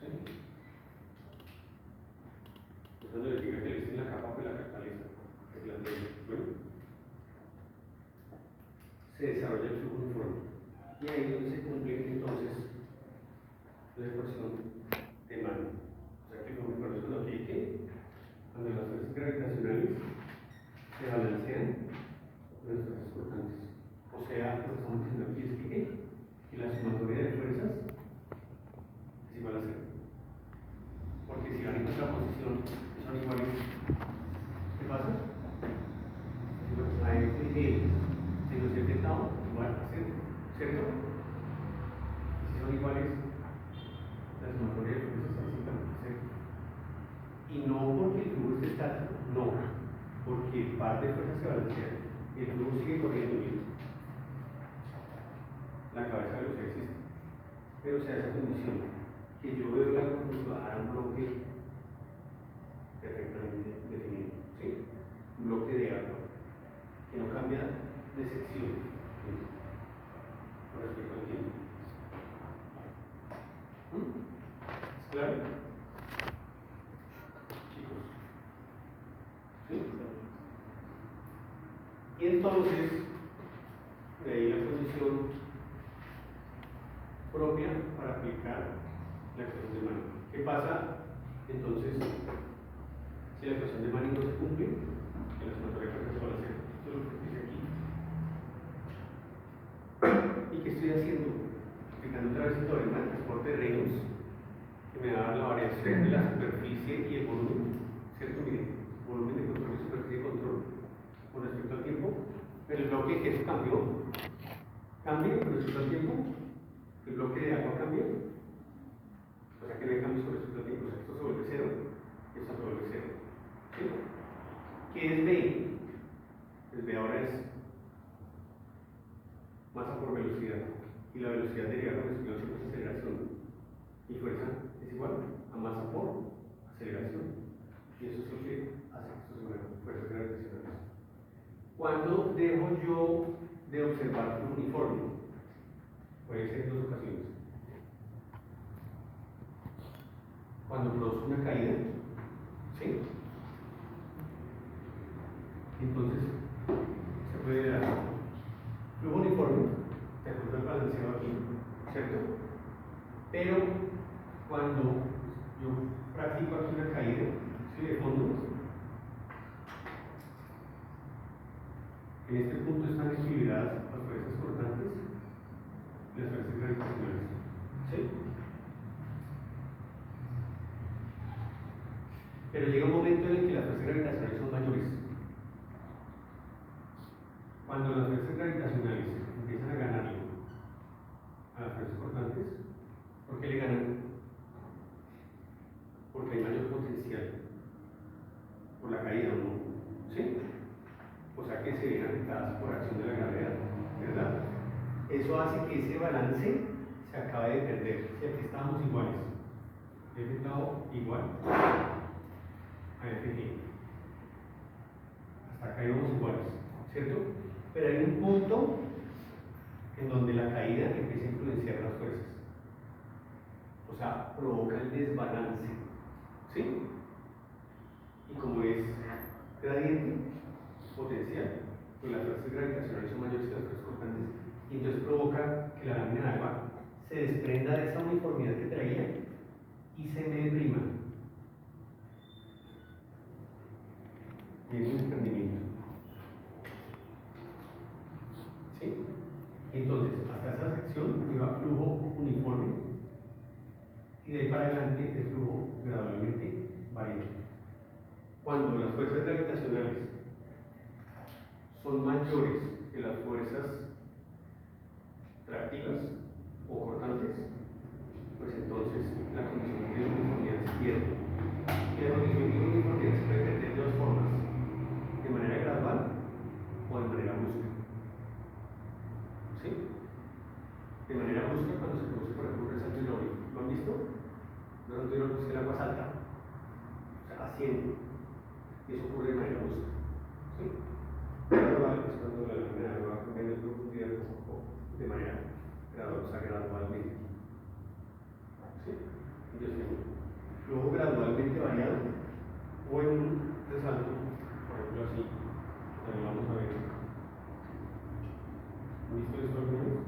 ¿Sí? Cuando les diga que le en la capa de la catalisa, bueno, se desarrolla el flujo uniforme. Y ahí es donde se cumple entonces la ecuación de mano. O sea que el flujo uniforme es cuando las fuerzas gravitacionales se balancean con las fuerzas cortantes. O sea, lo que estamos diciendo aquí es que la sumatoria de fuerzas es igual a 0. Porque si van en contraposición son iguales, ¿qué pasa? A F G si los F tau igual a 0, ¿cierto? Y si son iguales, la sumatoria de fuerzas es igual a 0. Y no porque el flujo esté estático, no, porque el par de fuerzas se balancea y el flujo sigue corriendo bien. La cabeza de los existe, pero se hace condición que yo veo la curva a un bloque perfectamente definido, ¿sí? Un bloque de agua que no cambia de sección, ¿sí? Con respecto al tiempo. ¿Es claro? Chicos. ¿Sí? Y entonces, de ahí la condición propia para aplicar la ecuación de Manning. ¿Qué pasa entonces si la ecuación de Manning no se cumple? Que la sumatoria de fuerzas va a ser esto es lo que dice aquí. ¿Y qué estoy haciendo? Aplicando otra vez el teorema del transporte de Reynolds, que me da la variación de la superficie y el volumen, ¿cierto? Miren, volumen de control y superficie de control con respecto al tiempo, pero el bloque que eso cambia con respecto al tiempo. El bloque de agua cambia, o sea que no hay cambios con respecto al tiempo, o sea que esto se vuelve 0 y esto se vuelve 0. ¿Sí? ¿Qué es B? Pues B ahora es masa por velocidad, y la velocidad derivada con respecto a aceleración y fuerza es igual a masa por aceleración, y eso es lo que hace que esto se mueva, fuerzas gravitacionales. ¿Cuándo dejo yo de observar un uniforme? Puede ser en dos ocasiones. Cuando produce una caída, ¿sí? Entonces, se puede dar flujo uniforme, de acuerdo al balanceo aquí, ¿cierto? Pero cuando yo practico aquí una caída, ¿sí? De fondo, en este punto están equilibradas las fuerzas cortantes y las fuerzas gravitacionales. ¿Sí? Pero llega un momento en el que las fuerzas gravitacionales son mayores. Cuando las fuerzas gravitacionales empiezan a ganarle a las fuerzas cortantes, ¿por qué le ganan? Porque hay mayor potencial por la caída o no. ¿Sí? O sea que se ven afectadas por acción de la gravedad, ¿verdad? Eso hace que ese balance se acabe de perder. Si aquí estamos iguales, F tau igual a Fg. Hasta acá íbamos iguales, ¿cierto? Pero hay un punto en donde la caída empieza a influenciar las fuerzas. O sea, provoca el desbalance, ¿sí? Y como es gradiente potencial, pues las fuerzas gravitacionales son mayores que las fuerzas cortantes, y entonces provoca que la lámina de agua se desprenda de esa uniformidad que traía y se me deprima. Y es un desprendimiento. ¿Sí? Entonces, hasta esa sección lleva flujo uniforme y de ahí para adelante el flujo gradualmente varía. Cuando las fuerzas gravitacionales son mayores que las fuerzas tractivas o cortantes, pues entonces la condición de uniformidad se pierde. Y la condición de uniformidad se puede perder de dos formas: de manera gradual o de manera brusca. ¿Sí? De manera brusca, cuando se produce, por ejemplo, un resalto hidráulico. ¿Lo han visto? Un resalto hidráulico es que el agua salta, o sea, asciende, y eso ocurre de manera brusca. ¿Sí? Gradual es cuando la lámina de agua cambia de profundidad poco a poco, de manera gradual, o sea, gradualmente. ¿Sí? Entonces, flujo gradualmente variado, o en un resalto, por ejemplo, así, también vamos a ver. ¿Han visto esto alguna vez?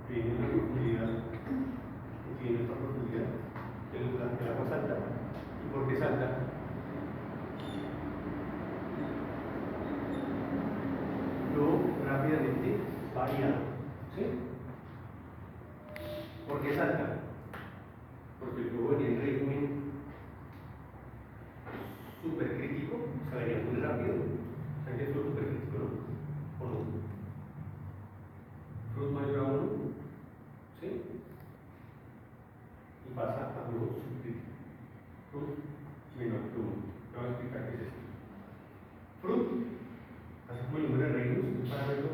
Tiene una profundidad, y tiene otra profundidad, que el agua salta. ¿Y por qué salta? Rápidamente variado. ¿Sí? ¿Por qué salta? Porque el flujo venía en régimen supercrítico, o sea, venía muy rápido. O sea, que es flujo supercrítico, ¿no? ¿O no? Flujo mayor a 1, ¿sí? Y pasa a flujo subcrítico. Flujo menor que 1. Te voy a explicar qué es esto. Flujo, así como el número de reinos, es un parámetro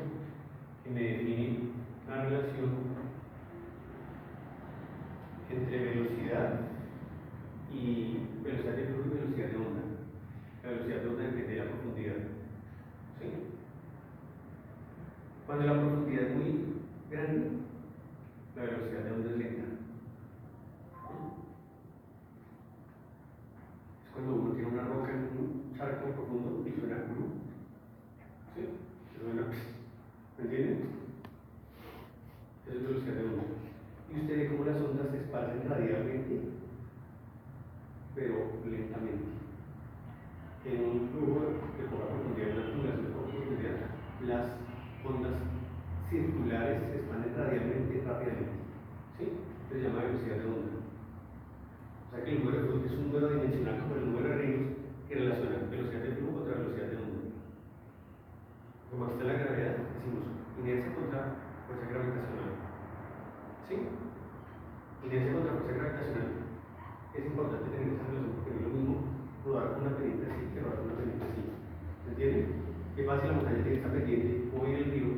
que me define la relación entre velocidad y velocidad de flujo y velocidad de onda. La velocidad de onda depende de la profundidad. ¿Sí? Cuando la profundidad es muy grande, la velocidad de onda es lenta. Es cuando uno tiene una roca en un charco profundo y suena ¿sí? Suena, ¿me entienden? Esa es velocidad de onda. Y usted ve cómo las ondas se esparcen radialmente, pero lentamente. En un flujo de poca profundidad, en una tubulación de poca profundidad, las ondas circulares se expanden radialmente rápidamente. ¿Sí? Se llama velocidad de onda. O sea que el número de flujo es un número dimensional como el número de reinos que relaciona velocidad de flujo contra velocidad de onda. Como está la gravedad, decimos inercia contra fuerza gravitacional. ¿Sí? Inercia contra fuerza gravitacional. Es importante tener esa relación porque no es lo mismo rodar con una pendiente así que rodar con una pendiente así. ¿Me entienden? ¿Qué pasa si la montaña tiene esta pendiente o en el río?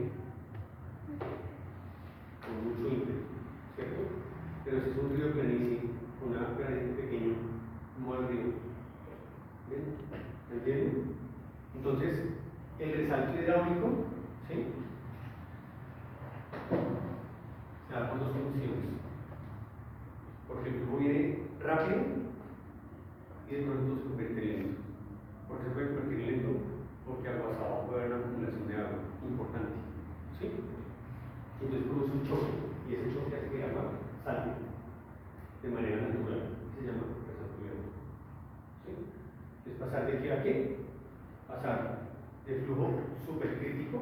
Con mucho ímpetu, ¿cierto? Pero si es un río planicie, con una pendiente pequeño, no al río. ¿Bien? ¿Me entienden? Entonces, el resalto hidráulico, ¿sí? Se da con dos condiciones. Porque el flujo viene rápido y de pronto se convierte lento. ¿Por qué se puede convertir lento? Porque aguas abajo puede haber una acumulación de agua importante. ¿Sí? Entonces produce un choque y ese choque hace que el agua salte de manera natural. Se llama resalto hidráulico. ¿Sí? Es pasar de qué a qué? Pasar de flujo supercrítico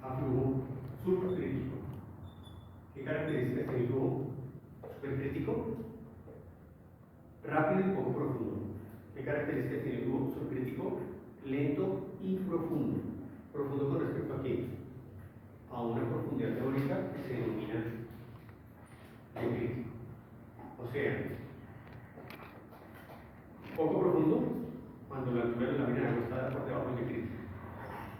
a flujo subcrítico. ¿Qué características tiene el flujo supercrítico? Rápido y poco profundo. ¿Qué características tiene el flujo subcrítico? Lento y profundo. ¿Profundo con respecto a qué? A una profundidad teórica que se denomina de crítico. O sea, poco profundo cuando la altura de la lámina de agua está por debajo del crítico.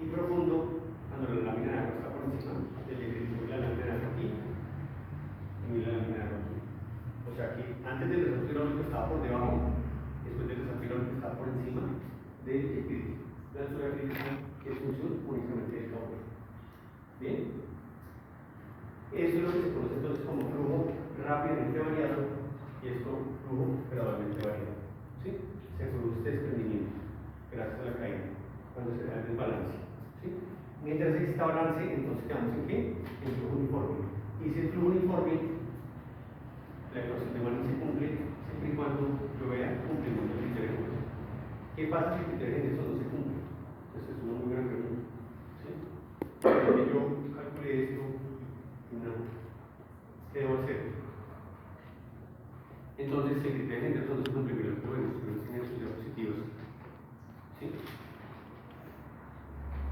Y profundo cuando la lámina de agua está por encima del crítico. La lámina de agua aquí y la lámina de agua aquí. O sea que antes del resalto hidráulico estaba por debajo, después del resalto hidráulico estaba por encima del crítico. La altura crítica es función únicamente del cauce. Bien. Eso es lo que se conoce entonces como flujo rápidamente variado, y esto flujo gradualmente variable. ¿Sí? Se produce este desprendimiento gracias a la caída cuando se da el desbalance. ¿Sí? Mientras exista balance, entonces quedamos en qué? En flujo uniforme. Y si el flujo uniforme, la ecuación de Manin se cumple siempre y cuando yo vea cumplimiento del criterio de Henderson. ¿Qué pasa si el criterio de Henderson no se cumple? Esa es una muy buena pregunta. ¿Sí? Que yo calculé esto, no. ¿Qué debo hacer? Entonces, si el criterio de Henderson no se cumple, pero bueno, tiene sus diapositivas. ¿Sí?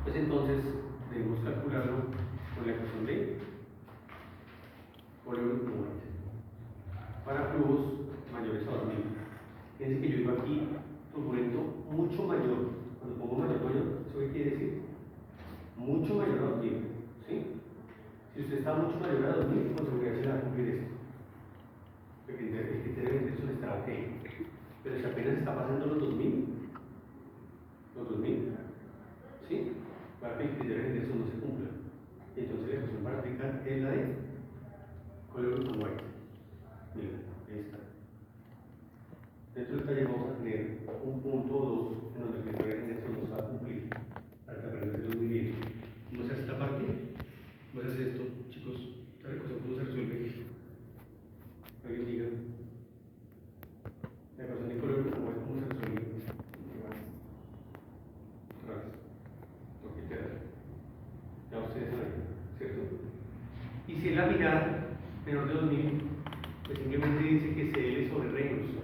Pues entonces debemos calcularlo con la ecuación de Euler-White para flujos mayores a 2000. Fíjense que yo digo aquí turbulento mucho mayor. Cuando pongo mayor, ¿eso qué quiere decir? Mucho mayor a 2000. ¿Sí? Si usted está mucho mayor a 2000, con seguridad se le va a cumplir esto. El criterio de Henderson está ok. Pero si apenas está pasando los 2000, ¿sí? Para que el criterio de Henderson no se cumpla. Entonces la ecuación para aplicar es la de Euler-White. Mira, ahí está. Dentro del taller vamos a tener un punto o dos en donde el criterio de Henderson no se va a cumplir. Para que aprendan muy bien. ¿Cómo se hace esta parte? ¿Cómo se hace esto, chicos? Esta ecuación, ¿cómo se resuelve? Alguien diga. La ecuación de Euler-White, ¿cómo se resuelve? Otra vez. Lo que queda. Ya ustedes saben, ¿cierto? Y si es laminar menor de 2000, pues simplemente dice que CL sobre Reynolds.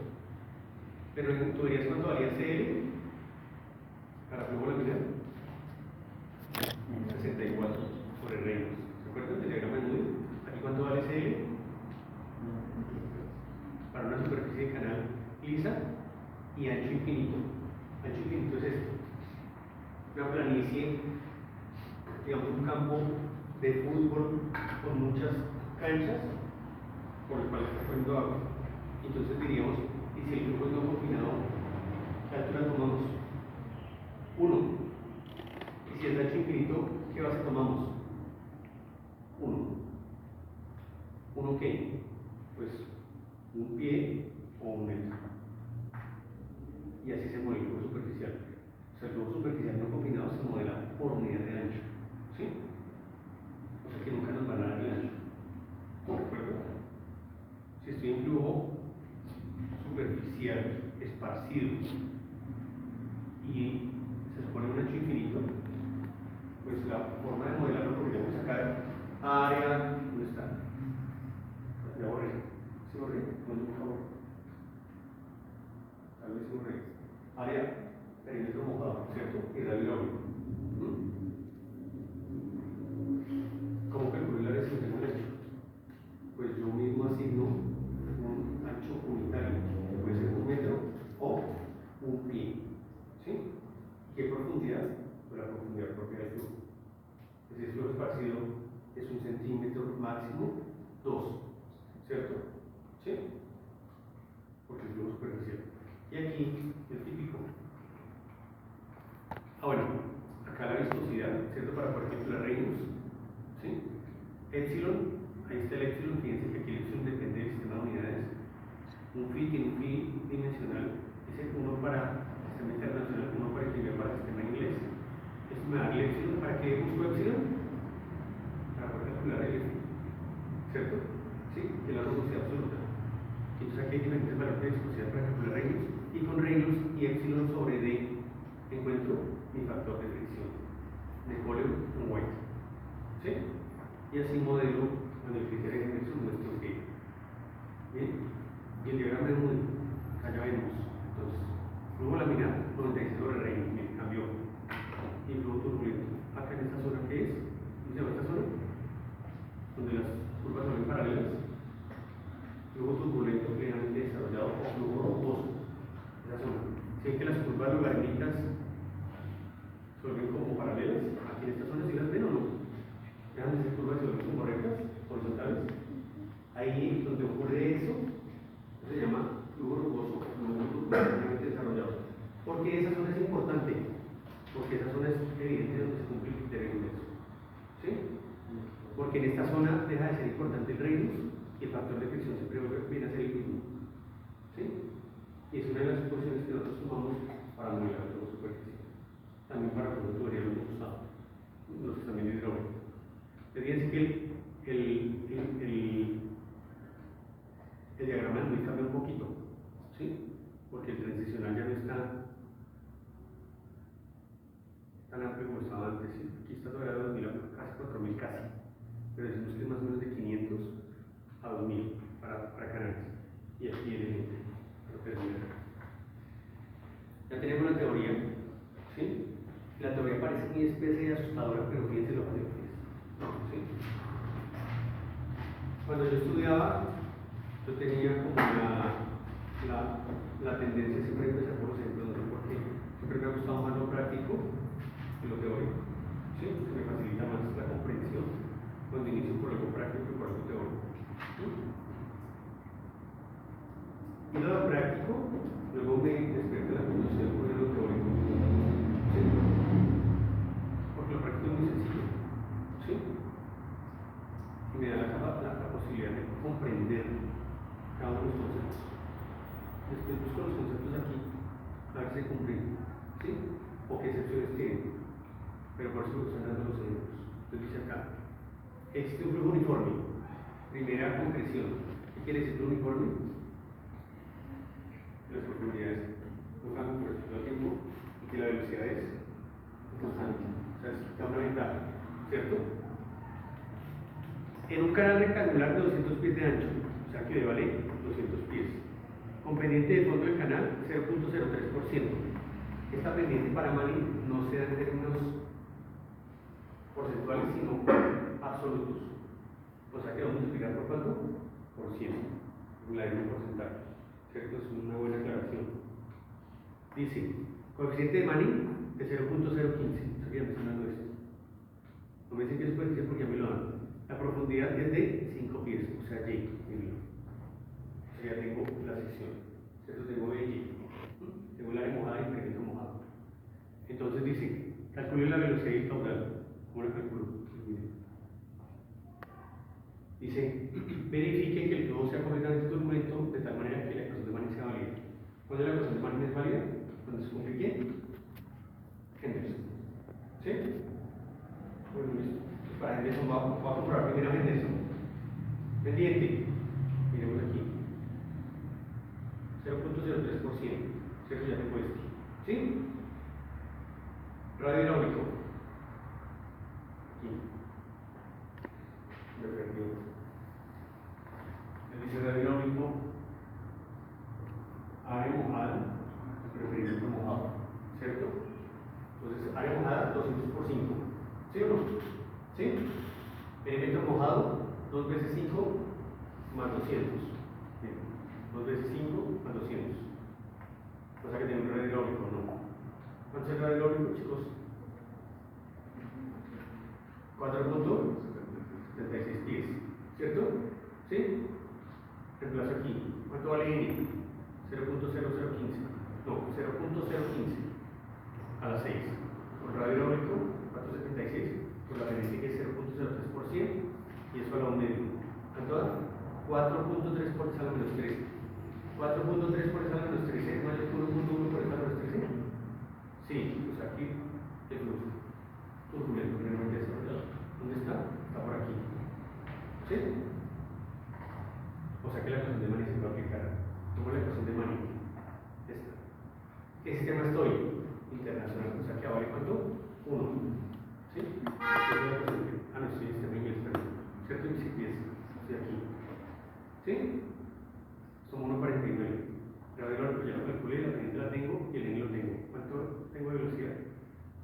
Pero en tuberías, ¿cuánto valía CL? Para flujo laminar, 64 sobre Reynolds. ¿Se acuerdan del diagrama de Moody? ¿Aquí cuánto vale CL? Para una superficie de canal lisa y ancho infinito. Ancho infinito es esto. Una planicie, digamos un campo de fútbol con muchas canchas por el cual está corriendo agua. Entonces diríamos, y si el flujo es no confinado, ¿qué altura tomamos? 1. Y si es de ancho infinito, ¿qué base tomamos? 1. ¿1 qué? Pues un pie o un metro. Y así se mueve el flujo superficial. O sea, el flujo superficial no confinado se modela por unidad de ancho. ¿Sí? O sea que nunca nos van a dar el ancho. ¿De acuerdo? Si estoy en flujo superficial esparcido y se supone un ancho infinito, pues la forma de modelarlo podríamos sacar área. ¿Dónde está? Ya borré. ¿Sí borré? No, por favor. Tal vez sí borré. Área, perímetro mojado, ¿cierto? Y radio hidráulico. ¿Cómo calculo la restricción eléctrica? Pues yo mismo asigno un ancho unitario, que puede ser 1 metro o un pie. ¿Sí? ¿Qué profundidad? Pues la profundidad propia del flujo. Si el flujo esparcido es 1 centímetro máximo, 2. ¿Cierto? ¿Sí? Porque el flujo superficial. Y aquí, el típico. Bueno, acá la viscosidad, ¿cierto? Para poder calcular Reynolds. ¿Sí? Epsilon, ahí está el epsilon, fíjense que aquí el epsilon depende del sistema de unidades. Un phi tiene un phi dimensional, ese uno para sistema internacional, uno para equilibrio para sistema inglés. Esto me da el epsilon, ¿para qué busco epsilon? Para poder calcular el epsilon, ¿cierto? Sí, que es la rugosidad absoluta. Entonces aquí hay diferentes valores de viscosidad para calcular Reynolds, y con Reynolds y epsilon sobre D encuentro mi factor de fricción de Euler-White. ¿Sí? Y así modelo con el criterio de Henderson nuestro que. Bien, y el diagrama de Moody, allá vemos. Entonces, flujo laminar, 96 sobre Reynolds, bien, cambió. Y flujo turbulento. Acá en esta zona, ¿qué es? ¿Cómo se llama esta zona? Donde las curvas son paralelas. Flujo turbulento plenamente desarrollado o flujo rugoso. Esa zona. Si ven que las curvas logarítmicas se vuelven como paralelas, aquí en esta zona, ¿sí las ven o no? Dejan de ser curvas y se vuelven como rectas, horizontales. Ahí donde ocurre eso, se llama flujo rugoso, flujo plenamente desarrollado. ¿Por qué esa zona es importante? Porque esa zona es evidente donde se cumple el criterio de ingreso. ¿Sí? Porque en esta zona deja de ser importante el Reynolds y el factor de fricción siempre viene a ser el mismo. ¿Sí? Y es una de las suposiciones que nosotros tomamos para modelar la superficie. También para cuando tuberíamos de costado, los también de hidrógeno. Fíjense que el diagrama de Louis cambia un poquito, ¿sí? Porque el transicional ya no está tan amplio como estaba antes, ¿sí? Aquí está todavía 2000, casi 4000 casi, pero decimos que es más o menos de 500 a 2000 para Canarias. Y aquí lo termina. Ya tenemos la teoría, ¿sí? La teoría parece muy espesa y asustadora, pero fíjense lo que es, ¿sí? Cuando yo estudiaba, yo tenía como la tendencia siempre a empezar por los ejemplos, no sé por qué. Siempre me ha gustado más lo práctico que lo teórico, ¿sí? Me facilita más la comprensión cuando inicio por algo práctico y por algo teórico. Y lo práctico, luego me despierta la curiosidad por lo teórico, ¿sí? Porque lo práctico es muy sencillo, ¿sí? Y me da la posibilidad de comprender cada uno de los conceptos. Después busco los conceptos aquí, a ver si se cumplen, ¿sí? O qué excepciones tienen. Pero por eso están dando los ejemplos. Entonces dice acá, existe un flujo uniforme. Primera concreción. ¿Qué quiere decir flujo uniforme? Las profundidades no cambian por el tiempo y que la velocidad es constante. O sea, es una ventaja, ¿cierto? En un canal rectangular de 200 pies de ancho, o sea que le vale 200 pies. Con pendiente de fondo del canal, 0.03%. Esta pendiente para Mani no se da en términos porcentuales, sino absolutos. O sea que vamos a explicar por cuánto? Por 100. La misma porcentaje. ¿Cierto? Es una buena aclaración. Dice, coeficiente de Manning de 0.015. Eso ya me está dando esto. No me dicen que es coeficiente porque ya me lo dan. La profundidad es de 5 pies, o sea, Y. O sea, ya tengo la sección. ¿Cierto? Tengo Y. Tengo el área mojada y el perímetro mojado. Entonces dice, calcule la velocidad y caudal. ¿Cómo la calculo? Dice, verifique que el flujo sea completamente turbulento de tal manera que la ecuación de Manning sea válida. ¿Cuándo la ecuación de Manning es válida? Cuando se cumple quién? Henderson. ¿Sí? Bueno, listo. Para Henderson va a comprobar primero Henderson. Pendiente. Miremos aquí. 0.03%. ¿Cierto? Ya tengo este. ¿Sí? Radio hidráulico. Aquí. Me perdió. Dice radio hidráulico, área mojada, preferiblemente mojado, ¿cierto? Entonces, área mojada, 200 por 5, ¿sí o no? ¿Sí? Perímetro mojado, 2 veces 5 más 200. Bien, 2 veces 5 más 200. O sea que tiene un radio hidráulico, ¿no? ¿Cuánto es el radio hidráulico, chicos? 4.76 pies, ¿cierto? ¿Sí? Reemplazo aquí. ¿Cuánto vale N? 0.0015. No, 0.015 a las 6. Por radio hidráulico, 476. Por la pendiente que es 0.03%. Y eso a la 1 medio. ¿Cuánto da? 4.3 por esa a la menos 13. 4.3 por esa a la menos 13 es mayor que 1.1 por esa a la menos 13. Sí, pues aquí el flujo turbulento realmente desarrollado. ¿Dónde está? Está por aquí. ¿Sí? O sea que la ecuación de Manning se va a aplicar. Tomo la ecuación de Manning. Esta. ¿Qué sistema estoy? Internacional. O sea que vale cuánto? 1. ¿Sí? Ah, no, estoy en sistema inglés, perdón. ¿Cierto? Y si pies. Estoy aquí. ¿Sí? Somos 1.49. Pero ya lo calculé, la pendiente la tengo y el N lo tengo. ¿Cuánto tengo de velocidad?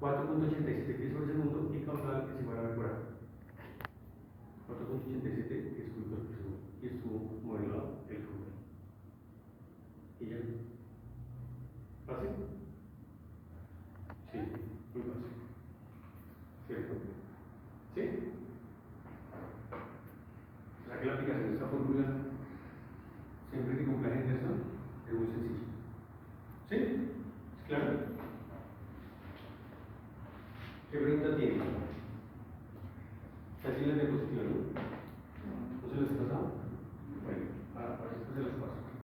4.87 pies por segundo y caudal es igual a V por A. 4.87 es cúbicos por segundo. Y estuvo modelado el flujo. ¿Y ya? ¿Fácil? Sí, muy fácil. ¿Cierto? ¿Sí? O sea que la aplicación de esta fórmula, siempre que cumpla Henderson, es muy sencillo. ¿Sí? ¿Es claro? ¿Qué pregunta tiene? Así la diapositiva, ¿no?